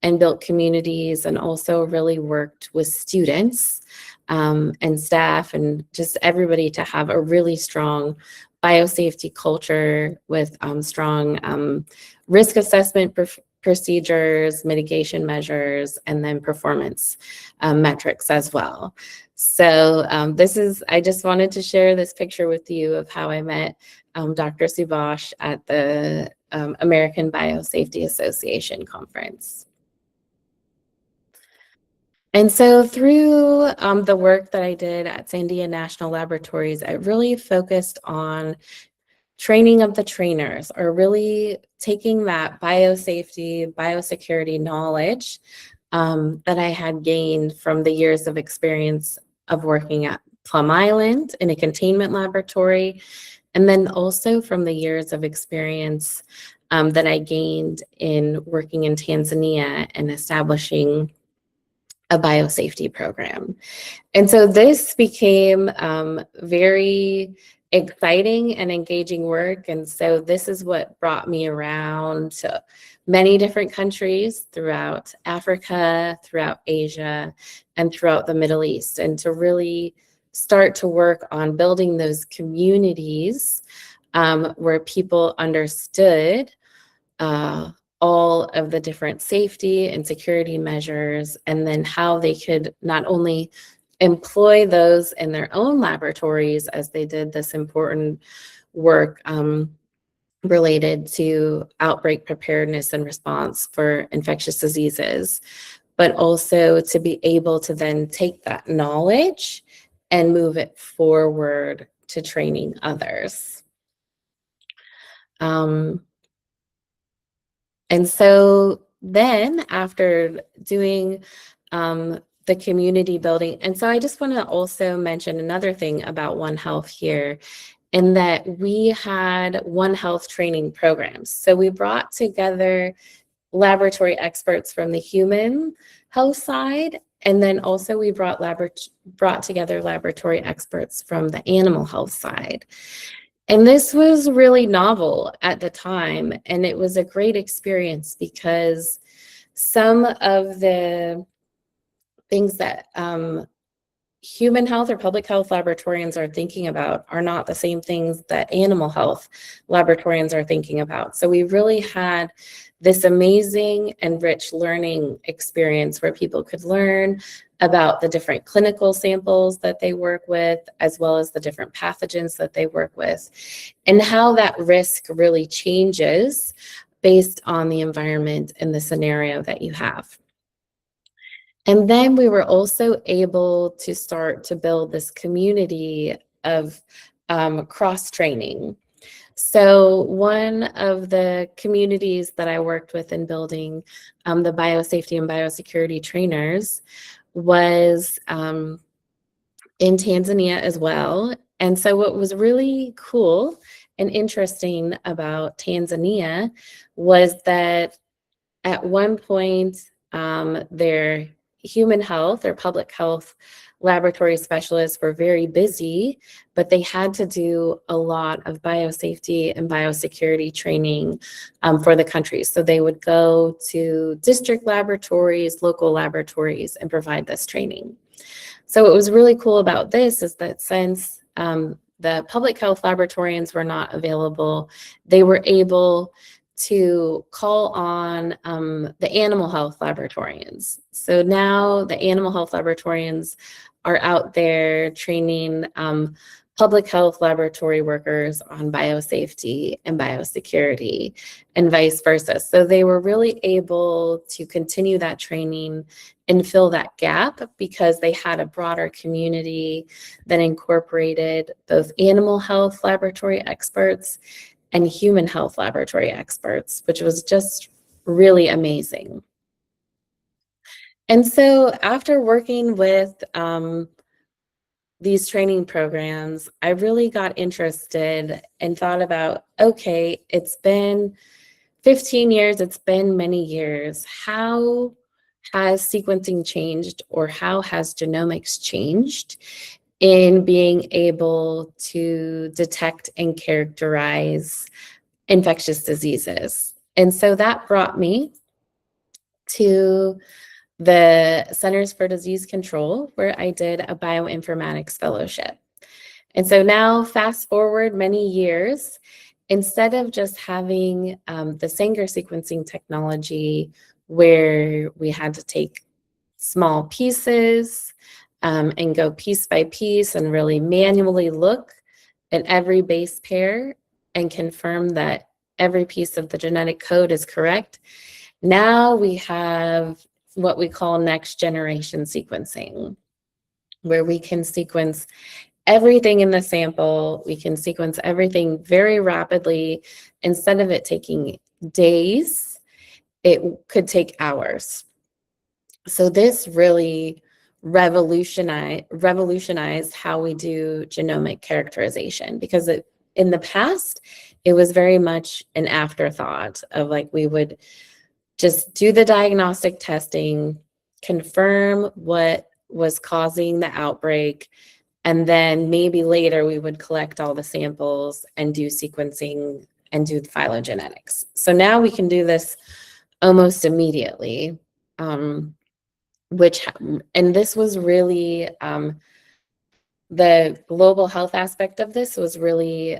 and built communities, and also really worked with students and staff and just everybody to have a really strong biosafety culture with strong risk assessment procedures, mitigation measures, and then performance metrics as well. So I just wanted to share this picture with you of how I met Dr. Subhash at the American Biosafety Association conference. And so through the work that I did at Sandia National Laboratories, I really focused on training of the trainers, or really taking that biosafety, biosecurity knowledge that I had gained from the years of experience of working at Plum Island in a containment laboratory, and then also from the years of experience that I gained in working in Tanzania and establishing a biosafety program. And so this became very exciting and engaging work. And so this is what brought me around to many different countries throughout Africa, throughout Asia, and throughout the Middle East, and to really start to work on building those communities where people understood all of the different safety and security measures, and then how they could not only employ those in their own laboratories as they did this important work related to outbreak preparedness and response for infectious diseases, but also to be able to then take that knowledge and move it forward to training others. And so then after doing the community building, and so I just want to also mention another thing about One Health here, in that we had One Health training programs. So we brought together laboratory experts from the human health side, and then also we brought together laboratory experts from the animal health side. And this was really novel at the time, and it was a great experience because some of the things that human health or public health laboratorians are thinking about are not the same things that animal health laboratorians are thinking about. So we really had this amazing and rich learning experience where people could learn about the different clinical samples that they work with, as well as the different pathogens that they work with, and how that risk really changes based on the environment and the scenario that you have. And then we were also able to start to build this community of cross-training. So one of the communities that I worked with in building the biosafety and biosecurity trainers was in Tanzania as well. And so what was really cool and interesting about Tanzania was that at one point their human health or public health laboratory specialists were very busy, but they had to do a lot of biosafety and biosecurity training for the country. So they would go to district laboratories, local laboratories, and provide this training. So what was really cool about this is that since the public health laboratorians were not available, they were able to call on the animal health laboratorians. So now the animal health laboratorians are out there training public health laboratory workers on biosafety and biosecurity, and vice versa. So they were really able to continue that training and fill that gap because they had a broader community that incorporated both animal health laboratory experts and human health laboratory experts, which was just really amazing. And so after working with these training programs, I really got interested and thought about, okay, it's been 15 years, it's been many years. How has sequencing changed, or how has genomics changed in being able to detect and characterize infectious diseases? And so that brought me to the Centers for Disease Control, where I did a bioinformatics fellowship. And so now, fast forward many years, instead of just having the Sanger sequencing technology where we had to take small pieces and go piece by piece and really manually look at every base pair and confirm that every piece of the genetic code is correct, now we have what we call next generation sequencing, where we can sequence everything in the sample. We can sequence everything very rapidly. Instead of it taking days, it could take hours. So this really revolutionized how we do genomic characterization, because in the past, it was very much an afterthought of like, we would just do the diagnostic testing, confirm what was causing the outbreak, and then maybe later we would collect all the samples and do sequencing and do the phylogenetics. So now we can do this almost immediately, and this was really, the global health aspect of this was really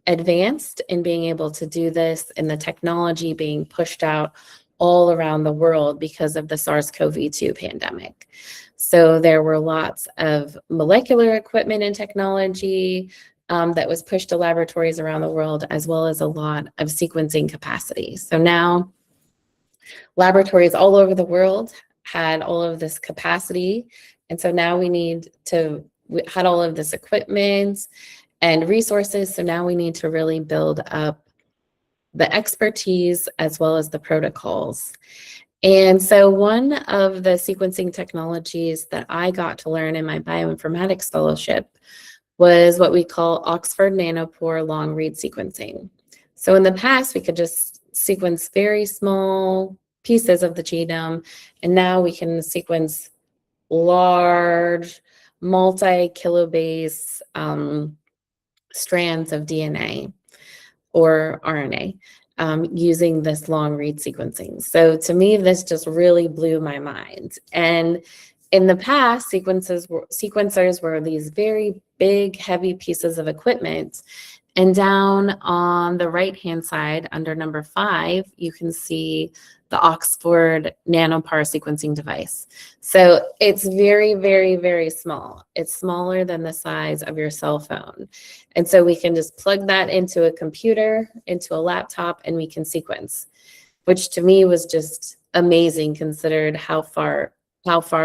advanced in being able to do this, and the technology being pushed out all around the world because of the SARS-CoV-2 pandemic. So there were lots of molecular equipment and technology that was pushed to laboratories around the world, as well as a lot of sequencing capacity. So now laboratories all over the world had all of this capacity. And so now we had all of this equipment and resources. So now we need to really build up the expertise as well as the protocols. And so one of the sequencing technologies that I got to learn in my bioinformatics fellowship was what we call Oxford Nanopore long read sequencing. So in the past, we could just sequence very small pieces of the genome, and now we can sequence large multi-kilobase strands of DNA or RNA using this long read sequencing. So to me, this just really blew my mind. And in the past, sequencers were these very big, heavy pieces of equipment. And down on the right-hand side, under number 5, you can see the Oxford Nanopore sequencing device. So it's very, very, very small. It's smaller than the size of your cell phone. And so we can just plug that into a computer, into a laptop, and we can sequence, which to me was just amazing, considered how far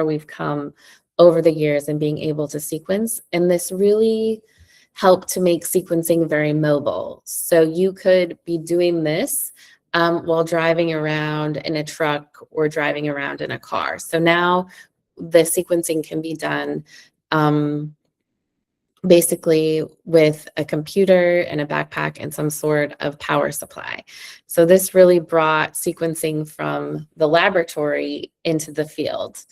we've come over the years in being able to sequence. And this really helped to make sequencing very mobile. So you could be doing this while driving around in a truck or driving around in a car. So now the sequencing can be done basically with a computer and a backpack and some sort of power supply. So this really brought sequencing from the laboratory into the field.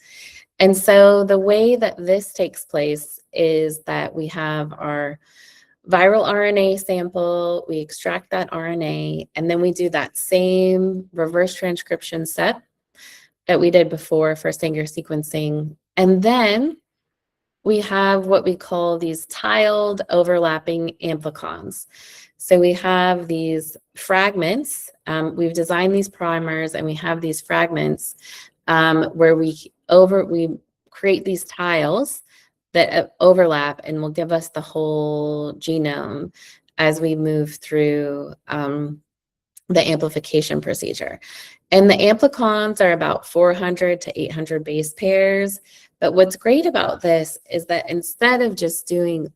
And so the way that this takes place is that we have our viral RNA sample, we extract that RNA, and then we do that same reverse transcription step that we did before for Sanger sequencing. And then we have what we call these tiled overlapping amplicons. So we have these fragments. We've designed these primers, and we have these fragments where we create these tiles that overlap and will give us the whole genome as we move through the amplification procedure. And the amplicons are about 400 to 800 base pairs. But what's great about this is that instead of just doing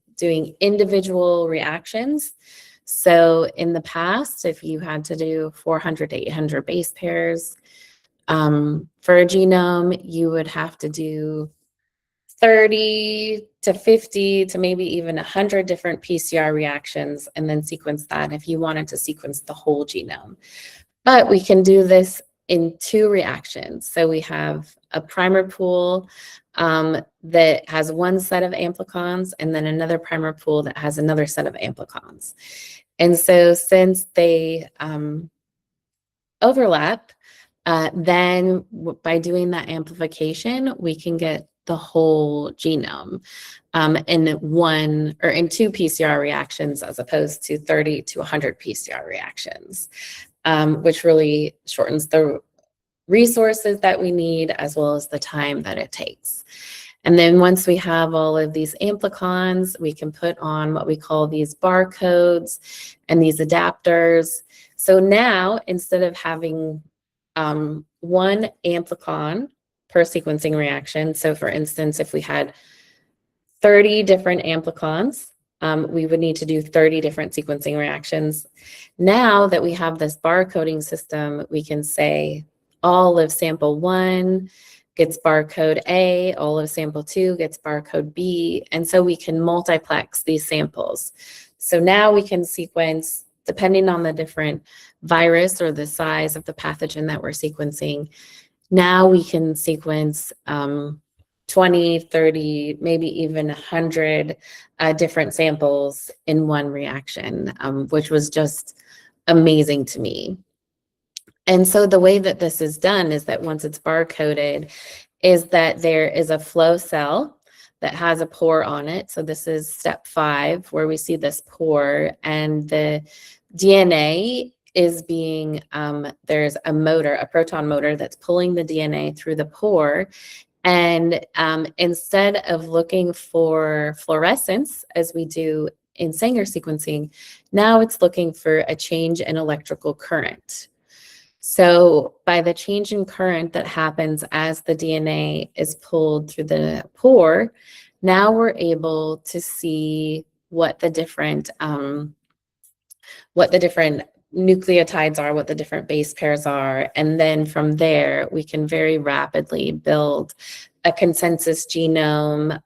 individual reactions, so in the past, if you had to do 400 to 800 base pairs for a genome, you would have to do 30 to 50 to maybe even 100 different PCR reactions and then sequence that if you wanted to sequence the whole genome. But we can do this in 2 reactions. So we have a primer pool that has one set of amplicons, and then another primer pool that has another set of amplicons. And so since they overlap, By doing that amplification, we can get the whole genome in one or in 2 PCR reactions as opposed to 30 to 100 PCR reactions, which really shortens the resources that we need as well as the time that it takes. And then once we have all of these amplicons, we can put on what we call these barcodes and these adapters. So now, instead of having one amplicon per sequencing reaction, so for instance, if we had 30 different amplicons, we would need to do 30 different sequencing reactions. Now that we have this barcoding system, we can say all of sample 1 gets barcode A, all of sample 2 gets barcode B, and so we can multiplex these samples. So now we can sequence, depending on the different virus or the size of the pathogen that we're sequencing, now we can sequence 20, 30, maybe even 100 different samples in one reaction, which was just amazing to me. And so the way that this is done is that once it's barcoded, is that there is a flow cell that has a pore on it. So this is step 5, where we see this pore, and the DNA is being, there's a motor, a proton motor that's pulling the DNA through the pore. And instead of looking for fluorescence, as we do in Sanger sequencing, now it's looking for a change in electrical current. So by the change in current that happens as the DNA is pulled through the pore, now we're able to see what the different nucleotides are, what the different base pairs are. And then from there, we can very rapidly build a consensus genome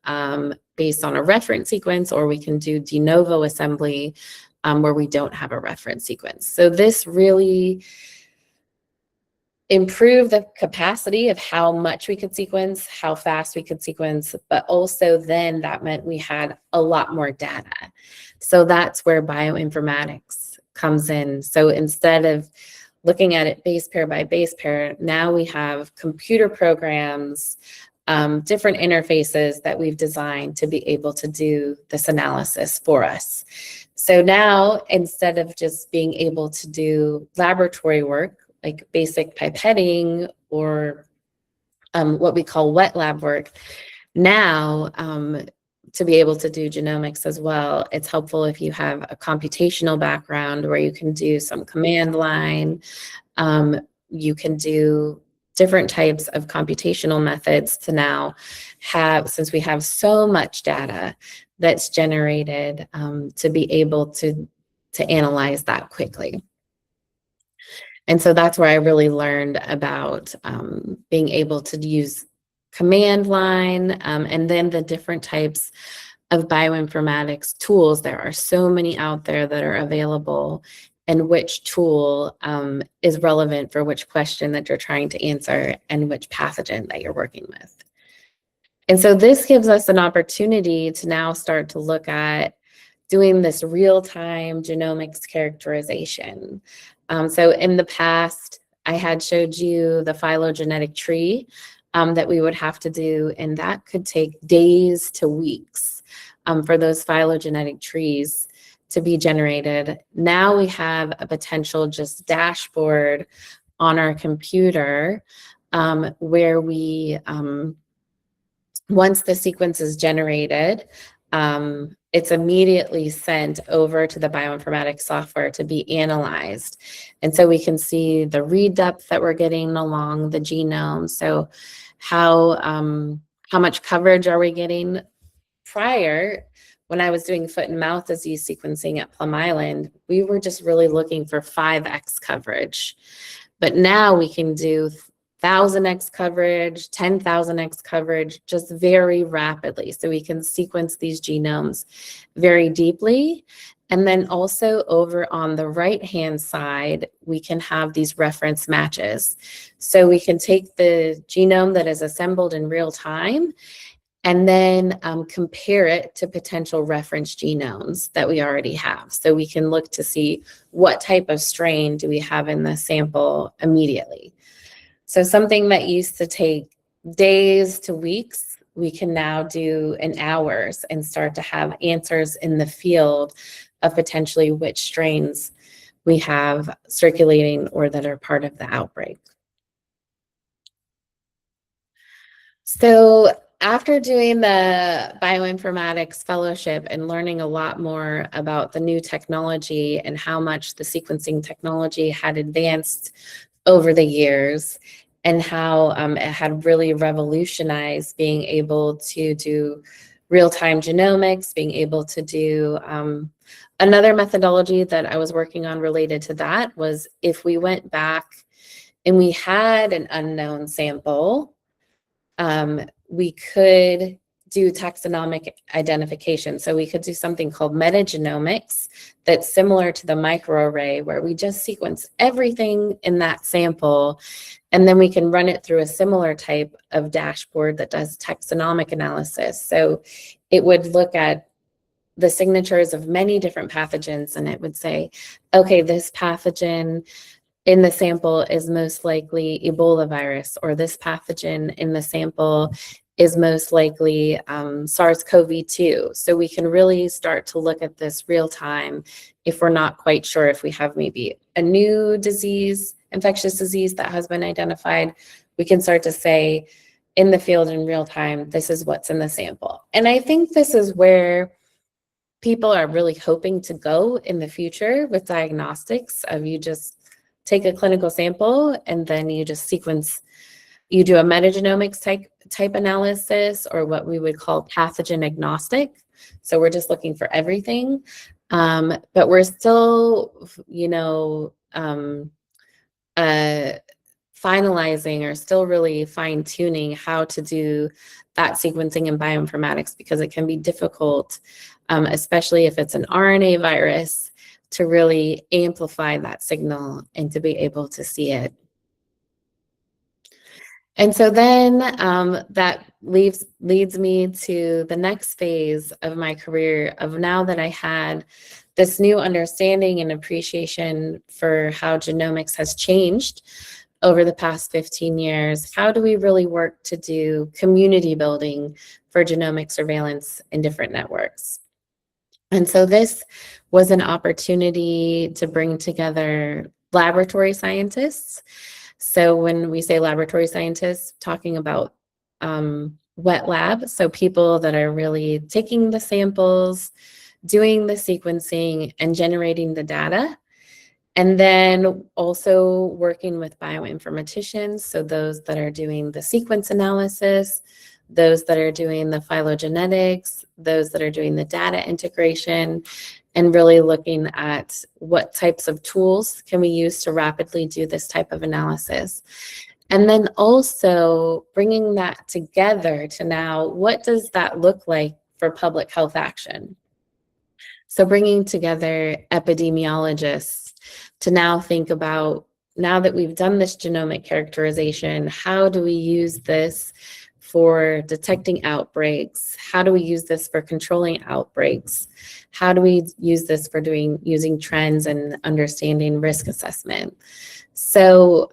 based on a reference sequence, or we can do de novo assembly where we don't have a reference sequence. So this really improved the capacity of how much we could sequence, how fast we could sequence, but also then that meant we had a lot more data. So that's where bioinformatics comes in. So instead of looking at it base pair by base pair, now we have computer programs, different interfaces that we've designed to be able to do this analysis for us. So now, instead of just being able to do laboratory work, like basic pipetting or what we call wet lab work, now to be able to do genomics as well, it's helpful if you have a computational background where you can do some command line. You can do different types of computational methods to now have, since we have so much data that's generated, to be able to analyze that quickly. And so that's where I really learned about being able to use command line and then the different types of bioinformatics tools. There are so many out there that are available, and which tool is relevant for which question that you're trying to answer and which pathogen that you're working with. And so this gives us an opportunity to now start to look at doing this real-time genomics characterization. So in the past, I had showed you the phylogenetic tree that we would have to do, and that could take days to weeks for those phylogenetic trees to be generated. Now we have a potential just dashboard on our computer where we, once the sequence is generated, it's immediately sent over to the bioinformatics software to be analyzed. And so we can see the read depth that we're getting along the genome. So how much coverage are we getting? Prior, when I was doing foot and mouth disease sequencing at Plum Island, we were just really looking for 5x coverage. But now we can do 1,000x coverage, 10,000x coverage, just very rapidly. So we can sequence these genomes very deeply. And then also over on the right-hand side, we can have these reference matches. So we can take the genome that is assembled in real time and then compare it to potential reference genomes that we already have. So we can look to see what type of strain do we have in the sample immediately. So something that used to take days to weeks, we can now do in hours and start to have answers in the field of potentially which strains we have circulating or that are part of the outbreak. So after doing the bioinformatics fellowship and learning a lot more about the new technology and how much the sequencing technology had advanced over the years, and how it had really revolutionized being able to do real-time genomics, being able to do another methodology that I was working on related to that was if we went back and we had an unknown sample, we could do taxonomic identification. So we could do something called metagenomics that's similar to the microarray, where we just sequence everything in that sample, and then we can run it through a similar type of dashboard that does taxonomic analysis. So it would look at the signatures of many different pathogens, and it would say, okay, this pathogen in the sample is most likely Ebola virus, or this pathogen in the sample is most likely SARS-CoV-2. So we can really start to look at this real time if we're not quite sure if we have maybe a new disease, infectious disease that has been identified. We can start to say in the field in real time, this is what's in the sample. And I think this is where people are really hoping to go in the future with diagnostics, of you just take a clinical sample and then you just sequence, you do a metagenomics type analysis, or what we would call pathogen agnostic. So we're just looking for everything, but we're still, finalizing or still really fine tuning how to do that sequencing in bioinformatics, because it can be difficult, especially if it's an RNA virus, to really amplify that signal and to be able to see it. And so then that leads me to the next phase of my career, of now that I had this new understanding and appreciation for how genomics has changed over the past 15 years, how do we really work to do community building for genomic surveillance in different networks? And so this was an opportunity to bring together laboratory scientists. So when we say laboratory scientists, talking about wet lab, so people that are really taking the samples, doing the sequencing, and generating the data. And then also working with bioinformaticians, so those that are doing the sequence analysis, those that are doing the phylogenetics, those that are doing the data integration, and really looking at what types of tools can we use to rapidly do this type of analysis. And then also bringing that together to now, what does that look like for public health action? So bringing together epidemiologists to now think about, now that we've done this genomic characterization, how do we use this for detecting outbreaks? How do we use this for controlling outbreaks? How do we use this for using trends and understanding risk assessment? So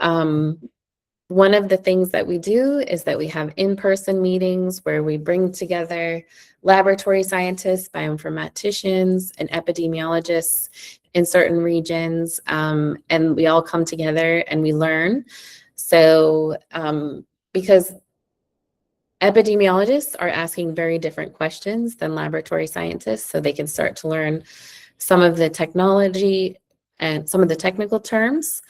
one of the things that we do is that we have in-person meetings where we bring together laboratory scientists, bioinformaticians, and epidemiologists in certain regions, and we all come together and we learn. So because epidemiologists are asking very different questions than laboratory scientists, so they can start to learn some of the technology and some of the technical terms,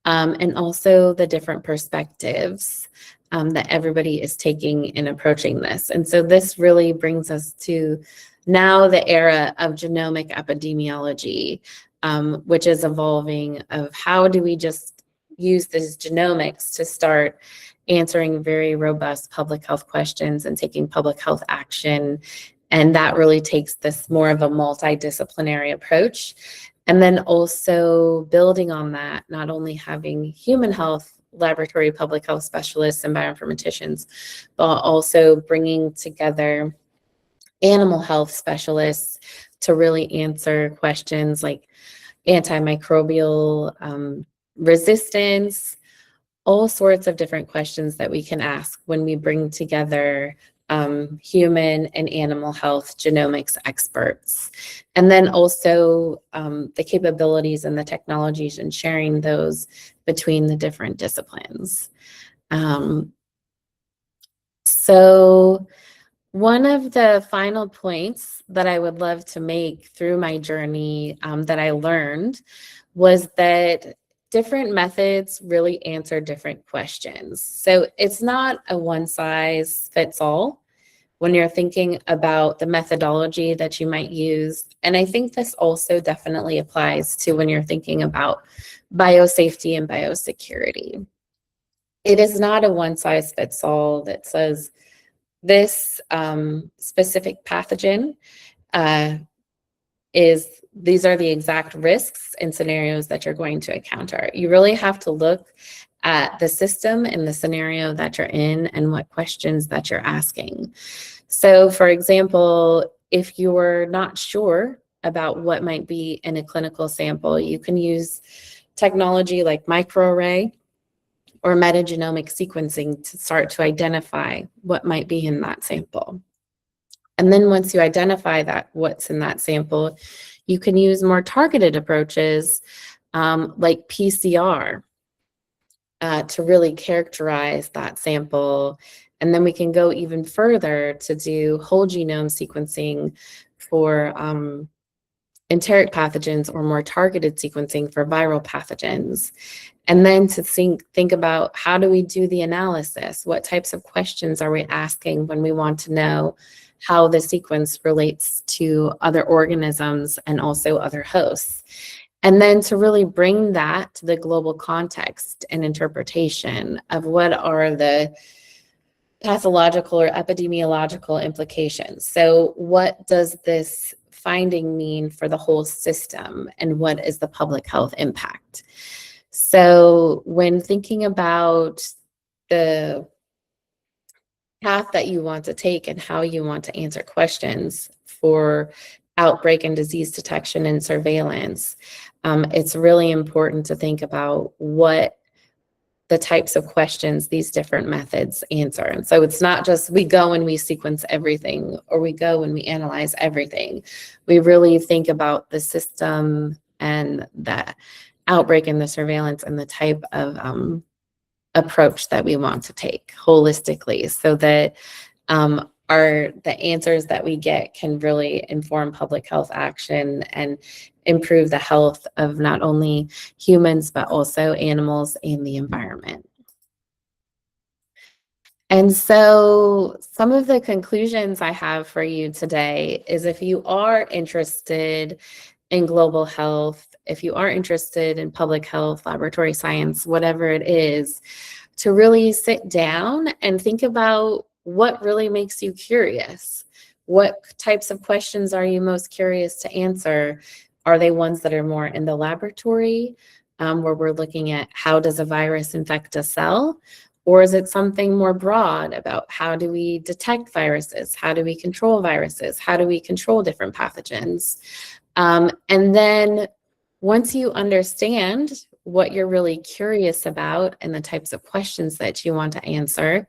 and also the different perspectives that everybody is taking in approaching this. And so this really brings us to now the era of genomic epidemiology, which is evolving, of how do we just use this genomics to start answering very robust public health questions and taking public health action. And that really takes this more of a multidisciplinary approach. And then also building on that, not only having human health laboratory public health specialists and bioinformaticians, but also bringing together animal health specialists to really answer questions like antimicrobial resistance, all sorts of different questions that we can ask when we bring together human and animal health genomics experts. And then also the capabilities and the technologies and sharing those between the different disciplines. So one of the final points that I would love to make through my journey that I learned was that different methods really answer different questions. So it's not a one size fits all when you're thinking about the methodology that you might use. And I think this also definitely applies to when you're thinking about biosafety and biosecurity. It is not a one size fits all that says this specific pathogen these are the exact risks and scenarios that you're going to encounter. You really have to look at the system and the scenario that you're in and what questions that you're asking. So for example, if you're not sure about what might be in a clinical sample, you can use technology like microarray or metagenomic sequencing to start to identify what might be in that sample. And then once you identify what's in that sample, you can use more targeted approaches like PCR to really characterize that sample. And then we can go even further to do whole genome sequencing for enteric pathogens or more targeted sequencing for viral pathogens. And then to think about how do we do the analysis? What types of questions are we asking when we want to know how the sequence relates to other organisms and also other hosts? And then to really bring that to the global context and interpretation of what are the pathological or epidemiological implications. So what does this finding mean for the whole system, and what is the public health impact? So when thinking about the path that you want to take and how you want to answer questions for outbreak and disease detection and surveillance, it's really important to think about what the types of questions these different methods answer. And so it's not just we go and we sequence everything, or we go and we analyze everything. We really think about the system and the outbreak and the surveillance and the type of approach that we want to take holistically, so that the answers that we get can really inform public health action and improve the health of not only humans, but also animals and the environment. And so some of the conclusions I have for you today is, if you are interested in global health, if you are interested in public health, laboratory science, whatever it is, to really sit down and think about what really makes you curious. What types of questions are you most curious to answer? Are they ones that are more in the laboratory, where we're looking at how does a virus infect a cell? Or is it something more broad about how do we detect viruses? How do we control viruses? How do we control different pathogens? And then once you understand what you're really curious about and the types of questions that you want to answer,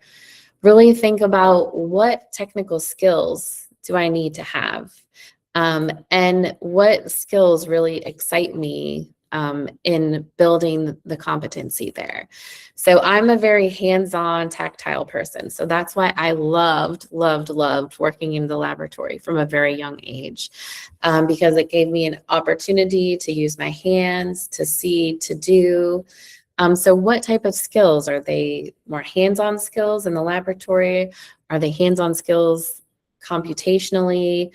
really think about what technical skills do I need to have? And what skills really excite me in building the competency there. So I'm a very hands-on, tactile person. So that's why I loved working in the laboratory from a very young age, because it gave me an opportunity to use my hands, to see, to do. So what type of skills? Are they more hands-on skills in the laboratory? Are they hands-on skills computationally?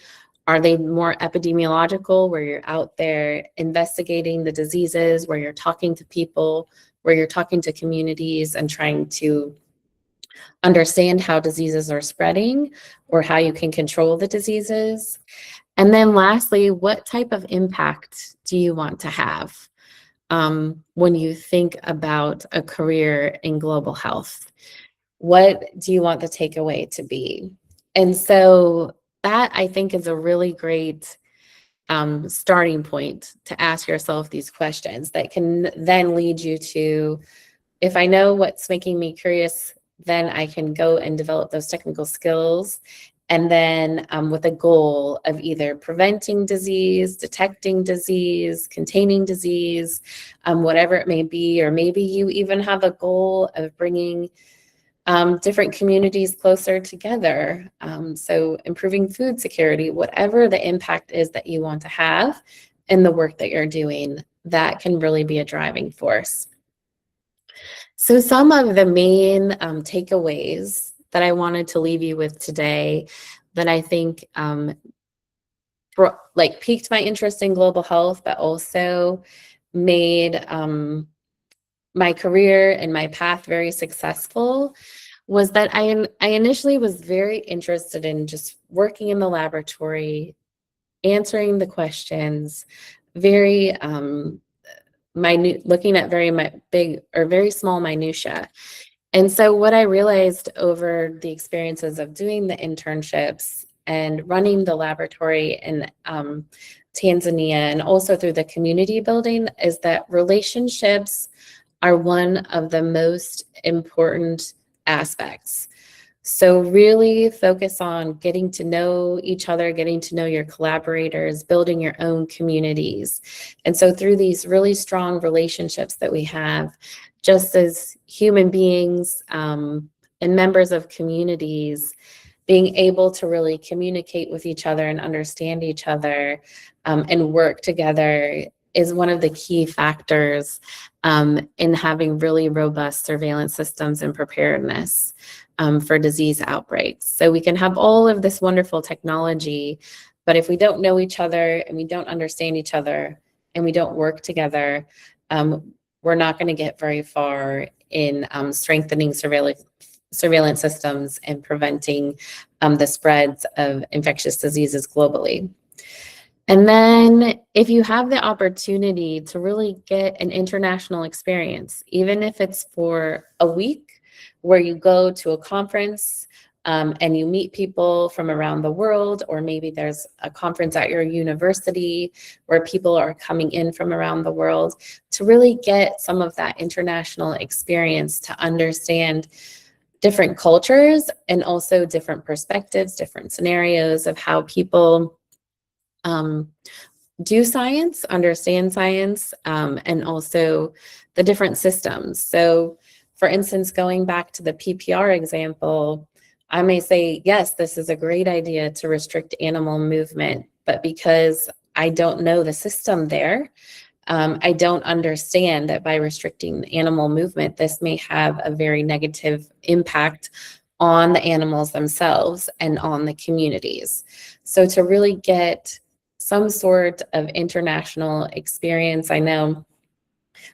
Are they more epidemiological, where you're out there investigating the diseases, where you're talking to people, where you're talking to communities and trying to understand how diseases are spreading or how you can control the diseases? And then lastly, what type of impact do you want to have when you think about a career in global health? What do you want the takeaway to be? And so that, I think, is a really great starting point to ask yourself these questions that can then lead you to if I know what's making me curious, then I can go and develop those technical skills. And then with a goal of either preventing disease, detecting disease, containing disease, whatever it may be, or maybe you even have a goal of bringing different communities closer together. So improving food security, whatever the impact is that you want to have in the work that you're doing, that can really be a driving force. So some of the main takeaways that I wanted to leave you with today that I think piqued my interest in global health, but also made my career and my path very successful, was that I initially was very interested in just working in the laboratory, answering the questions, very minute, looking at very big or very small minutia. And so what I realized over the experiences of doing the internships and running the laboratory in Tanzania, and also through the community building, is that relationships are one of the most important aspects. So really focus on getting to know each other, getting to know your collaborators, building your own communities. And so through these really strong relationships that we have, just as human beings and members of communities, being able to really communicate with each other and understand each other and work together is one of the key factors in having really robust surveillance systems and preparedness for disease outbreaks. So we can have all of this wonderful technology, but if we don't know each other and we don't understand each other and we don't work together, we're not going to get very far in strengthening surveillance systems and preventing the spreads of infectious diseases globally. And then if you have the opportunity to really get an international experience, even if it's for a week where you go to a conference and you meet people from around the world, or maybe there's a conference at your university where people are coming in from around the world, to really get some of that international experience to understand different cultures and also different perspectives, different scenarios of how people do science, understand science, and also the different systems. So for instance, going back to the PPR example, I may say, yes, this is a great idea to restrict animal movement, but because I don't know the system there, I don't understand that by restricting animal movement, this may have a very negative impact on the animals themselves and on the communities. So to really get some sort of international experience, I know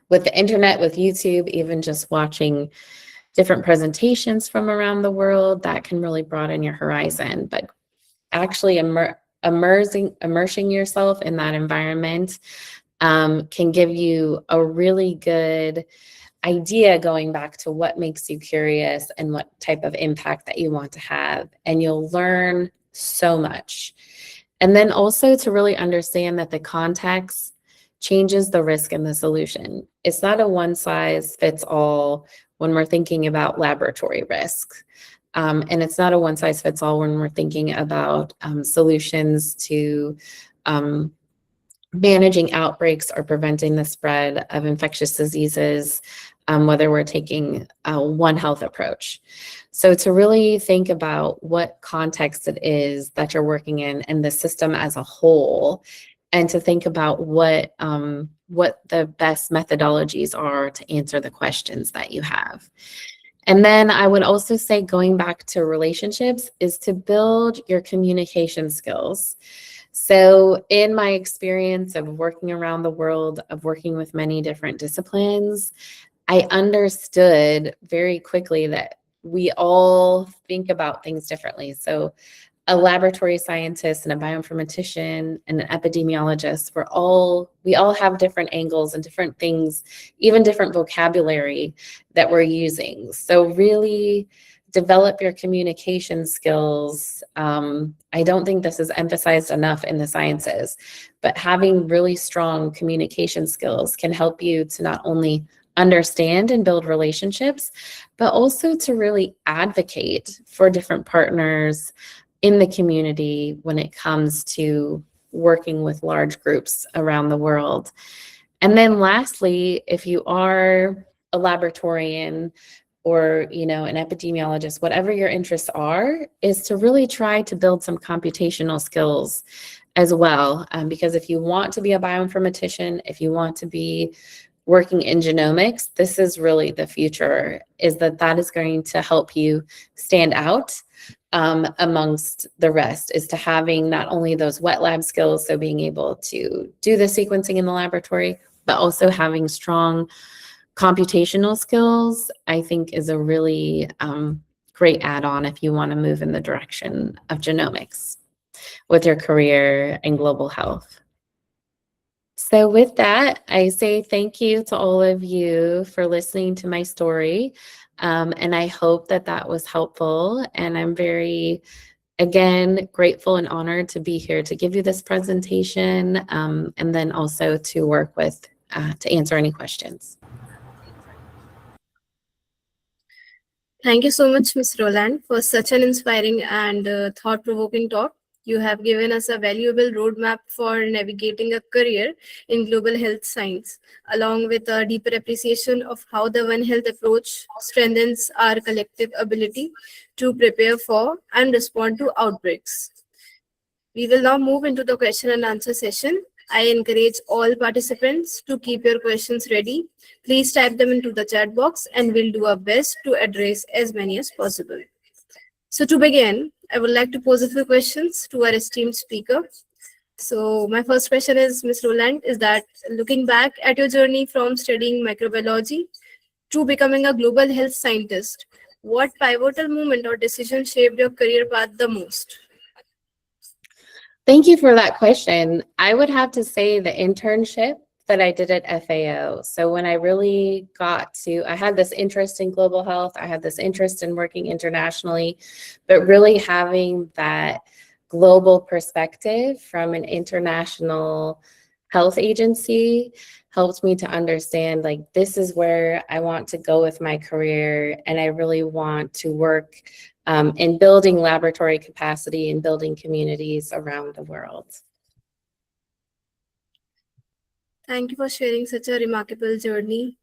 with the internet, with YouTube, even just watching different presentations from around the world, that can really broaden your horizon. But actually immersing yourself in that environment can give you a really good idea going back to what makes you curious and what type of impact that you want to have. And you'll learn so much. And then also to really understand that the context changes the risk and the solution. It's not a one size fits all when we're thinking about laboratory risk. And it's not a one size fits all when we're thinking about solutions to managing outbreaks or preventing the spread of infectious diseases, whether we're taking a One Health approach. So to really think about what context it is that you're working in and the system as a whole, and to think about what the best methodologies are to answer the questions that you have. And then I would also say, going back to relationships, is to build your communication skills. So in my experience of working around the world, of working with many different disciplines, I understood very quickly that we all think about things differently. So a laboratory scientist and a bioinformatician and an epidemiologist, we all have different angles and different things, even different vocabulary that we're using. So really develop your communication skills. I don't think this is emphasized enough in the sciences, but having really strong communication skills can help you to not only understand and build relationships, but also to really advocate for different partners in the community when it comes to working with large groups around the world. And then lastly, if you are a laboratorian or an epidemiologist, whatever your interests are, is to really try to build some computational skills as well. Because if you want to be a bioinformatician, if you want to be working in genomics, this is really the future, is that is going to help you stand out amongst the rest, is to having not only those wet lab skills, so being able to do the sequencing in the laboratory, but also having strong computational skills, I think is a really great add-on if you want to move in the direction of genomics with your career in global health. So with that, I say thank you to all of you for listening to my story. And I hope that was helpful. And I'm very, again, grateful and honored to be here to give you this presentation, and then also to work with, to answer any questions. Thank you so much, Ms. Roland, for such an inspiring and thought-provoking talk. You have given us a valuable roadmap for navigating a career in global health science, along with a deeper appreciation of how the One Health approach strengthens our collective ability to prepare for and respond to outbreaks. We will now move into the question and answer session. I encourage all participants to keep your questions ready. Please type them into the chat box and we'll do our best to address as many as possible. So to begin, I would like to pose a few questions to our esteemed speaker. So my first question is, Ms. Roland, is that looking back at your journey from studying microbiology to becoming a global health scientist, what pivotal moment or decision shaped your career path the most? Thank you for that question. I would have to say the internship that I did at FAO. So when I really I had this interest in global health, I had this interest in working internationally, but really having that global perspective from an international health agency helped me to understand, like, this is where I want to go with my career, and I really want to work in building laboratory capacity and building communities around the world. Thank you for sharing such a remarkable journey.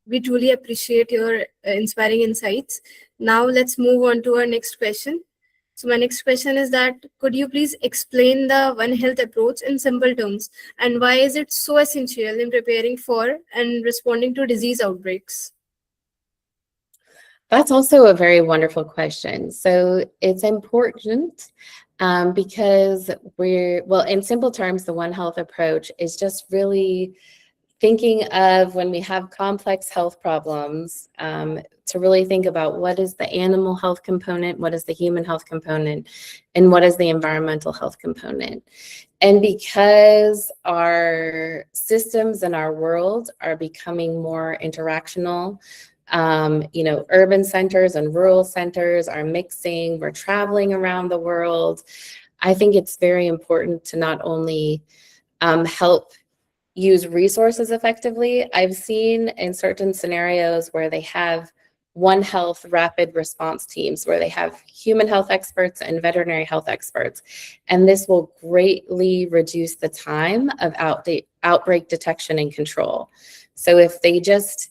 We truly appreciate your inspiring insights. Now let's move on to our next question. So my next question is that, could you please explain the One Health approach in simple terms, and why is it so essential in preparing for and responding to disease outbreaks? That's also a very wonderful question. So it's important because in simple terms, the One Health approach is just really thinking of, when we have complex health problems, to really think about what is the animal health component, what is the human health component, and what is the environmental health component. And because our systems in our world are becoming more interactional, urban centers and rural centers are mixing, we're traveling around the world, I think it's very important to not only help use resources effectively. I've seen in certain scenarios where they have One Health rapid response teams, where they have human health experts and veterinary health experts. And this will greatly reduce the time of outbreak detection and control. So if they just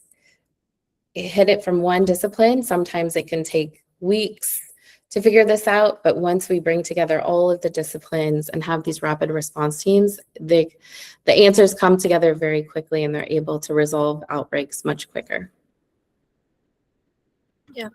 hit it from one discipline, sometimes it can take weeks to figure this out, but once we bring together all of the disciplines and have these rapid response teams, the answers come together very quickly and they're able to resolve outbreaks much quicker. Yeah,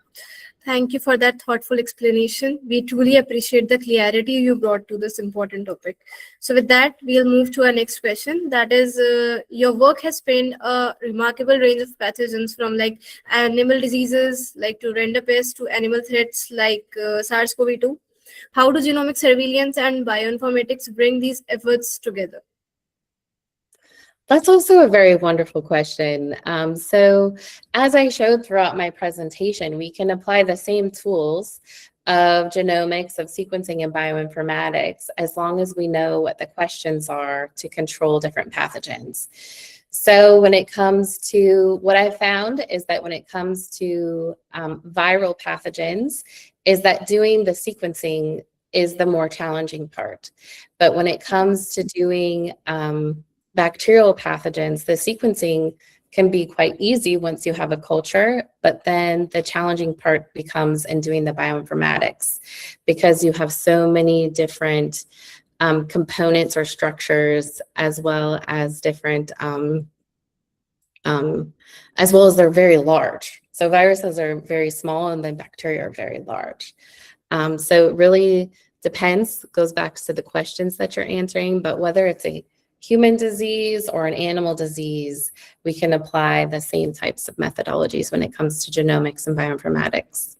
thank you for that thoughtful explanation. We truly appreciate the clarity you brought to this important topic. So with that, we'll move to our next question. That is, your work has spanned a remarkable range of pathogens, from like animal diseases like to rinderpest to animal threats like SARS-CoV-2. How do genomic surveillance and bioinformatics bring these efforts together? That's also a very wonderful question. So as I showed throughout my presentation, we can apply the same tools of genomics, of sequencing, and bioinformatics, as long as we know what the questions are to control different pathogens. So when it comes to what I've found is that when it comes to viral pathogens, is that doing the sequencing is the more challenging part. But when it comes to doing bacterial pathogens, the sequencing can be quite easy once you have a culture, but then the challenging part becomes in doing the bioinformatics, because you have so many different components or structures, as well as different, as well as they're very large. So viruses are very small and then bacteria are very large. So it really depends, goes back to the questions that you're answering, but whether it's a human disease or an animal disease, we can apply the same types of methodologies when it comes to genomics and bioinformatics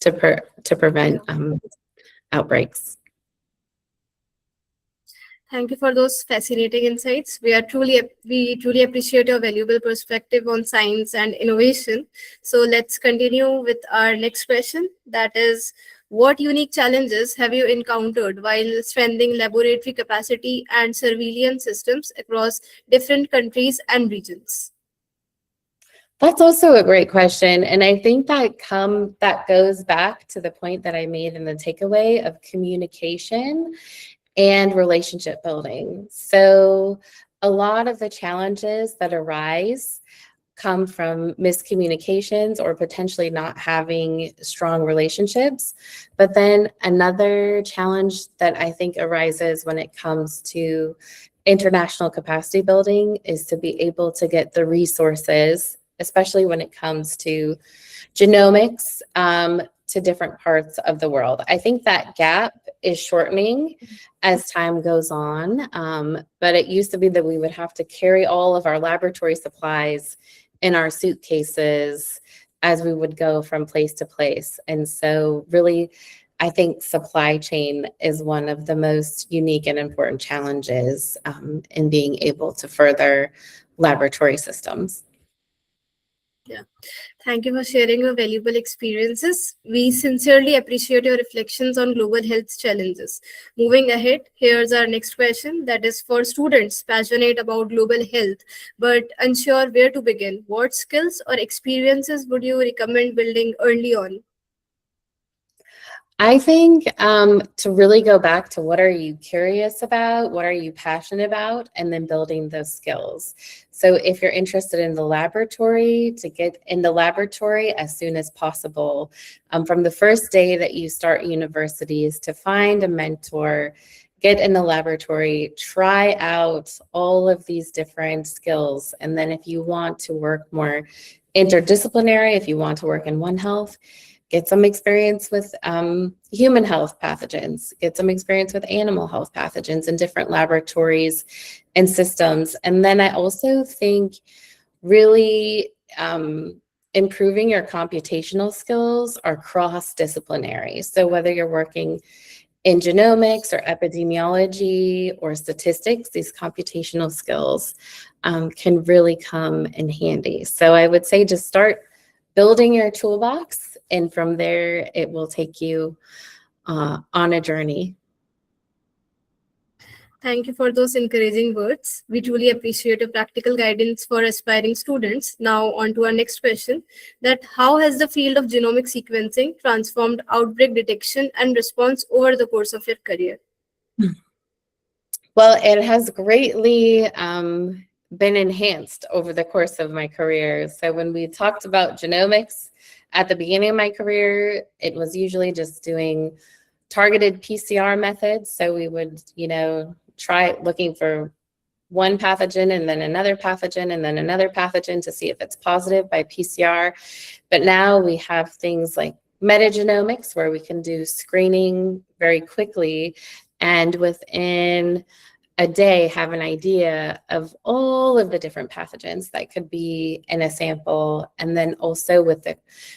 to prevent outbreaks. Thank you for those fascinating insights. We truly appreciate your valuable perspective on science and innovation. So let's continue with our next question. That is, what unique challenges have you encountered while strengthening laboratory capacity and surveillance systems across different countries and regions? That's also a great question. And I think that goes back to the point that I made in the takeaway of communication and relationship building. So a lot of the challenges that arise come from miscommunications or potentially not having strong relationships. But then another challenge that I think arises when it comes to international capacity building is to be able to get the resources, especially when it comes to genomics, to different parts of the world. I think that gap is shortening as time goes on, but it used to be that we would have to carry all of our laboratory supplies in our suitcases as we would go from place to place. And so really, I think supply chain is one of the most unique and important challenges in being able to further laboratory systems. Yeah. Thank you for sharing your valuable experiences. We sincerely appreciate your reflections on global health challenges. Moving ahead, here's our next question that is for students passionate about global health but unsure where to begin. What skills or experiences would you recommend building early on? I think to really go back to what are you curious about, what are you passionate about, and then building those skills. So if you're interested in the laboratory, to get in the laboratory as soon as possible. From the first day that you start university is to find a mentor, get in the laboratory, try out all of these different skills. And then if you want to work more interdisciplinary, if you want to work in One Health, get some experience with human health pathogens, get some experience with animal health pathogens in different laboratories and systems. And then I also think really improving your computational skills are cross-disciplinary. So whether you're working in genomics or epidemiology or statistics, these computational skills can really come in handy. So I would say just start building your toolbox, and from there, it will take you on a journey. Thank you for those encouraging words. We truly appreciate your practical guidance for aspiring students. Now on to our next question, that how has the field of genomic sequencing transformed outbreak detection and response over the course of your career? Well, it has greatly been enhanced over the course of my career. So when we talked about genomics at the beginning of my career, it was usually just doing targeted PCR methods. So we would, try looking for one pathogen and then another pathogen and then another pathogen to see if it's positive by PCR. But now we have things like metagenomics where we can do screening very quickly and within a day have an idea of all of the different pathogens that could be in a sample. And then also with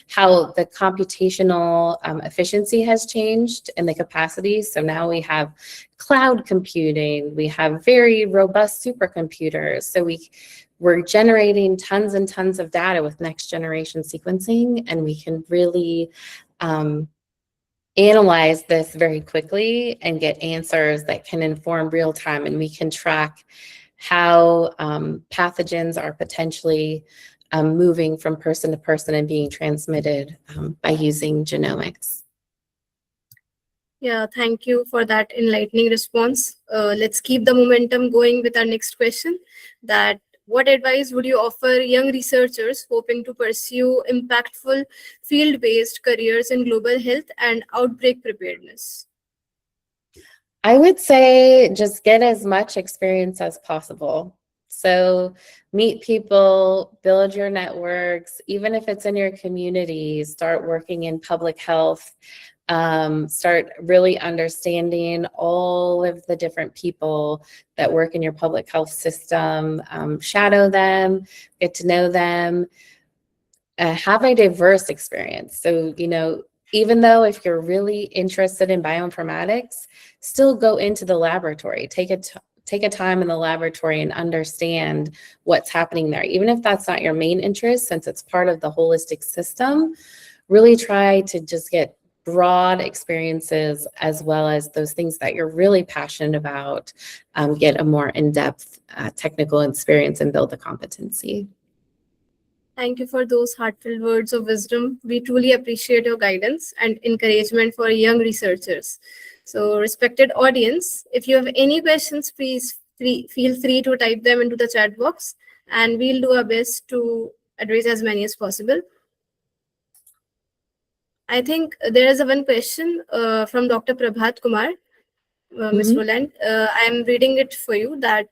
how the computational efficiency has changed and the capacity. So now we have cloud computing, we have very robust supercomputers. So we're generating tons and tons of data with next generation sequencing, and we can really analyze this very quickly and get answers that can inform real time, and we can track how pathogens are potentially moving from person to person and being transmitted by using genomics. Yeah, thank you for that enlightening response. Let's keep the momentum going with our next question. That what advice would you offer young researchers hoping to pursue impactful field-based careers in global health and outbreak preparedness? I would say just get as much experience as possible. So meet people, build your networks, even if it's in your community, start working in public health, start really understanding all of the different people that work in your public health system, shadow them, get to know them, have a diverse experience. So, even though if you're really interested in bioinformatics, still go into the laboratory, take a time in the laboratory and understand what's happening there. Even if that's not your main interest, since it's part of the holistic system, really try to just get broad experiences as well as those things that you're really passionate about, get a more in-depth technical experience and build the competency. Thank you for those heartfelt words of wisdom. We truly appreciate your guidance and encouragement for young researchers. So, respected audience, if you have any questions, please feel free to type them into the chat box, and we'll do our best to address as many as possible. I think there is one question from Dr. Prabhat Kumar, Ms. Roland. I'm reading it for you that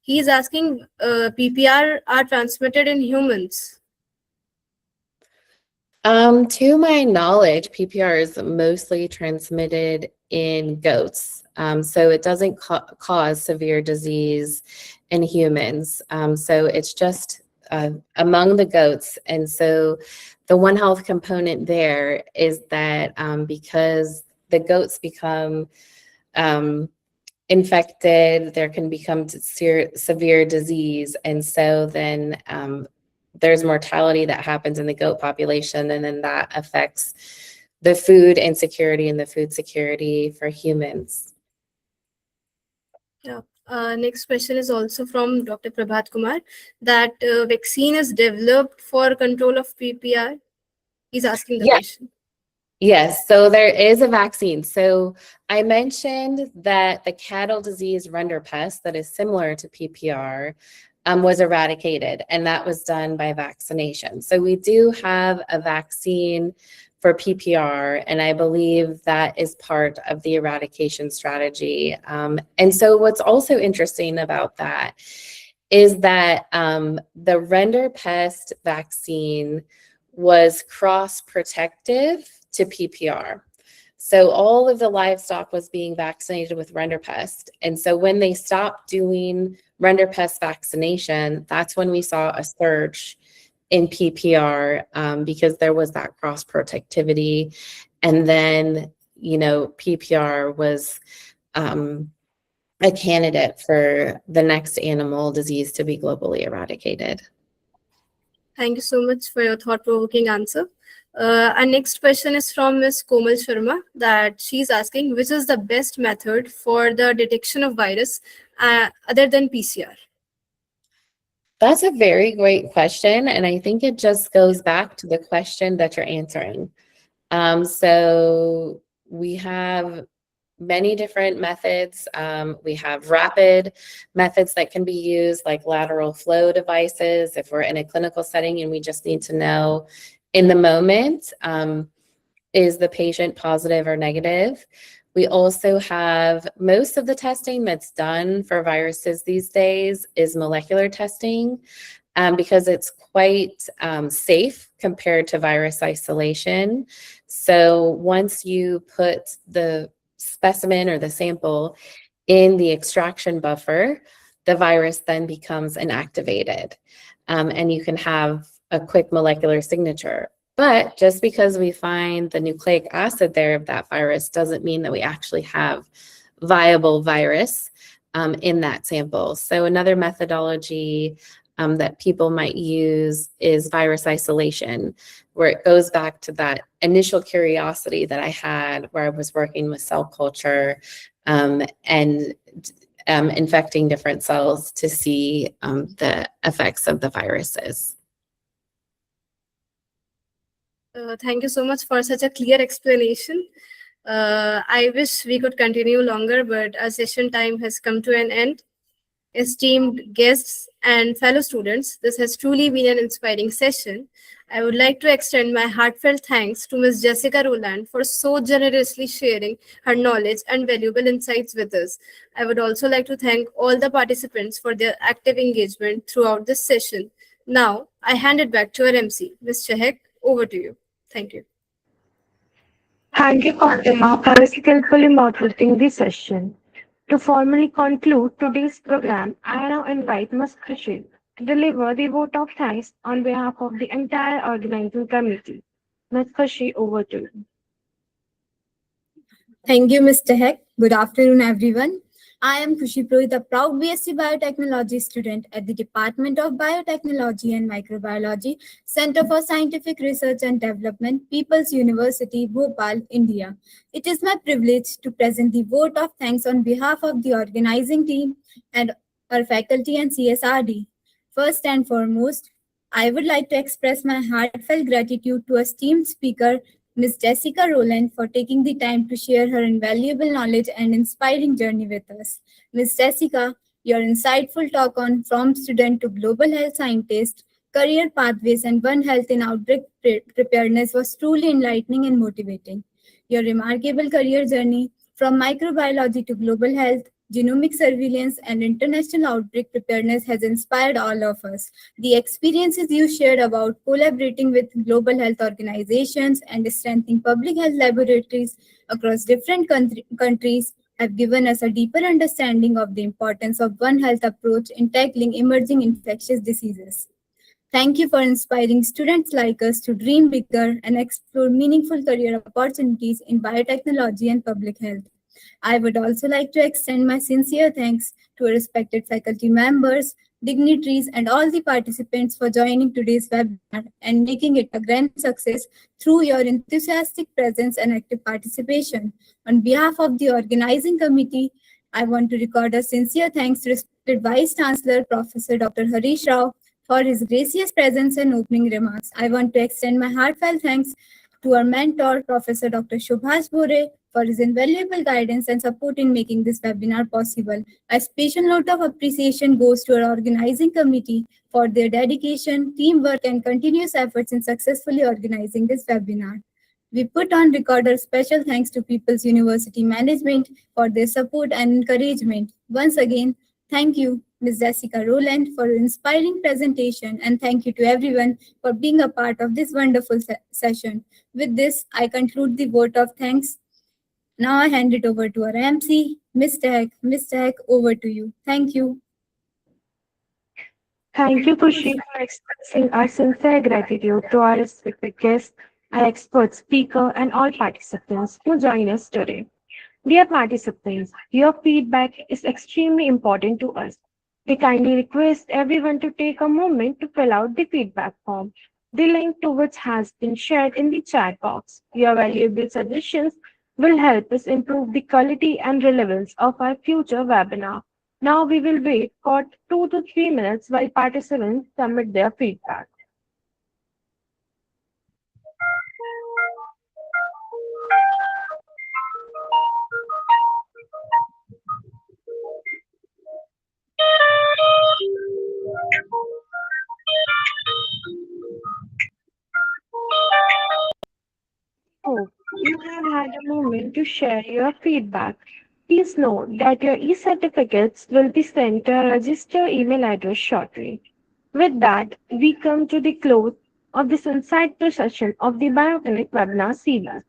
he's asking PPR are transmitted in humans. To my knowledge, PPR is mostly transmitted in goats. So it doesn't cause severe disease in humans. So it's just among the goats. And so the One Health component there is that because the goats become infected, there can become severe disease. And so then there's mortality that happens in the goat population, and then that affects the food insecurity and the food security for humans. Yeah. Next question is also from Dr. Prabhat Kumar, that vaccine is developed for control of PPR. He's asking the question. Yes, so there is a vaccine. So I mentioned that the cattle disease rinderpest that is similar to PPR was eradicated, and that was done by vaccination. So we do have a vaccine for PPR, and I believe that is part of the eradication strategy. And so what's also interesting about that is that the rinderpest vaccine was cross-protective to PPR. So all of the livestock was being vaccinated with rinderpest. And so when they stopped doing rinderpest vaccination, that's when we saw a surge in PPR because there was that cross-protectivity. And then, PPR was a candidate for the next animal disease to be globally eradicated. Thank you so much for your thought-provoking answer. Our next question is from Ms. Komal Sharma, that she's asking, which is the best method for the detection of virus other than PCR? That's a very great question, and I think it just goes back to the question that you're answering. So we have many different methods. We have rapid methods that can be used, like lateral flow devices, if we're in a clinical setting and we just need to know in the moment, is the patient positive or negative? We also have most of the testing that's done for viruses these days is molecular testing because it's quite safe compared to virus isolation. So once you put the specimen or the sample in the extraction buffer, the virus then becomes inactivated and you can have a quick molecular signature. But just because we find the nucleic acid there of that virus doesn't mean that we actually have viable virus in that sample. So another methodology that people might use is virus isolation, where it goes back to that initial curiosity that I had where I was working with cell culture and infecting different cells to see the effects of the viruses. Thank you so much for such a clear explanation. I wish we could continue longer, but our session time has come to an end. Esteemed guests and fellow students, this has truly been an inspiring session. I would like to extend my heartfelt thanks to Ms. Jessica Roland for so generously sharing her knowledge and valuable insights with us. I would also like to thank all the participants for their active engagement throughout this session. Now, I hand it back to our MC. Ms. Chahek, over to you. Thank you. Thank you, Fatima, for skillfully moderating the session. To formally conclude today's program, I now invite Ms. Khushi to deliver the vote of thanks on behalf of the entire organizing committee. Ms. Khushi, over to you. Thank you, Mr. Heck. Good afternoon, everyone. I am Khushi Purohit, a proud BSc Biotechnology student at the Department of Biotechnology and Microbiology, Center for Scientific Research and Development, People's University, Bhopal, India. It is my privilege to present the vote of thanks on behalf of the organizing team and our faculty and CSRD. First and foremost, I would like to express my heartfelt gratitude to esteemed speaker, Ms. Jessica Roland, for taking the time to share her invaluable knowledge and inspiring journey with us. Ms. Jessica, your insightful talk on From Student to Global Health Scientist, Career Pathways, and One Health in Outbreak Preparedness was truly enlightening and motivating. Your remarkable career journey from microbiology to global health, genomic surveillance, and international outbreak preparedness has inspired all of us. The experiences you shared about collaborating with global health organizations and strengthening public health laboratories across different countries have given us a deeper understanding of the importance of One Health approach in tackling emerging infectious diseases. Thank you for inspiring students like us to dream bigger and explore meaningful career opportunities in biotechnology and public health. I would also like to extend my sincere thanks to our respected faculty members, dignitaries, and all the participants for joining today's webinar and making it a grand success through your enthusiastic presence and active participation. On behalf of the organizing committee, I want to record a sincere thanks to respected Vice Chancellor, Professor Dr. Harish Rao, for his gracious presence and opening remarks. I want to extend my heartfelt thanks to our mentor, Professor Dr. Subhash Bore, for his invaluable guidance and support in making this webinar possible. A special note of appreciation goes to our organizing committee for their dedication, teamwork, and continuous efforts in successfully organizing this webinar. We put on record our special thanks to People's University Management for their support and encouragement. Once again, thank you, Ms. Jessica Roland, for your inspiring presentation, and thank you to everyone for being a part of this wonderful session. With this, I conclude the vote of thanks. Now I hand it over to our MC, Mr. Heck. Mr. Heck, over to you. Thank you. Thank you, Khushi, for expressing our sincere gratitude to our respected guests, our expert speaker, and all participants who join us today. Dear participants, your feedback is extremely important to us. We kindly request everyone to take a moment to fill out the feedback form, the link to which has been shared in the chat box. Your valuable suggestions will help us improve the quality and relevance of our future webinar. Now we will wait for 2 to 3 minutes while participants submit their feedback. Oh, you have had a moment to share your feedback. Please note that your e-certificates will be sent to a registered email address shortly. With that, we come to the close of this insightful session of the Bioconnect webinar series.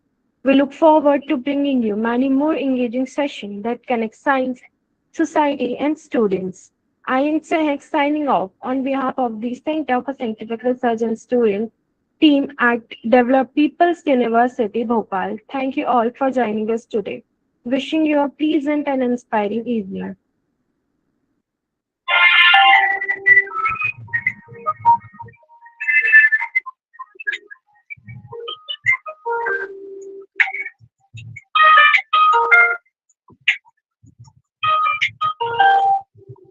We look forward to bringing you many more engaging sessions that connect science, society, and students. I am Sehek signing off on behalf of the Center for Scientific Research and Students team at Develop People's University, Bhopal. Thank you all for joining us today. Wishing you a pleasant and inspiring evening.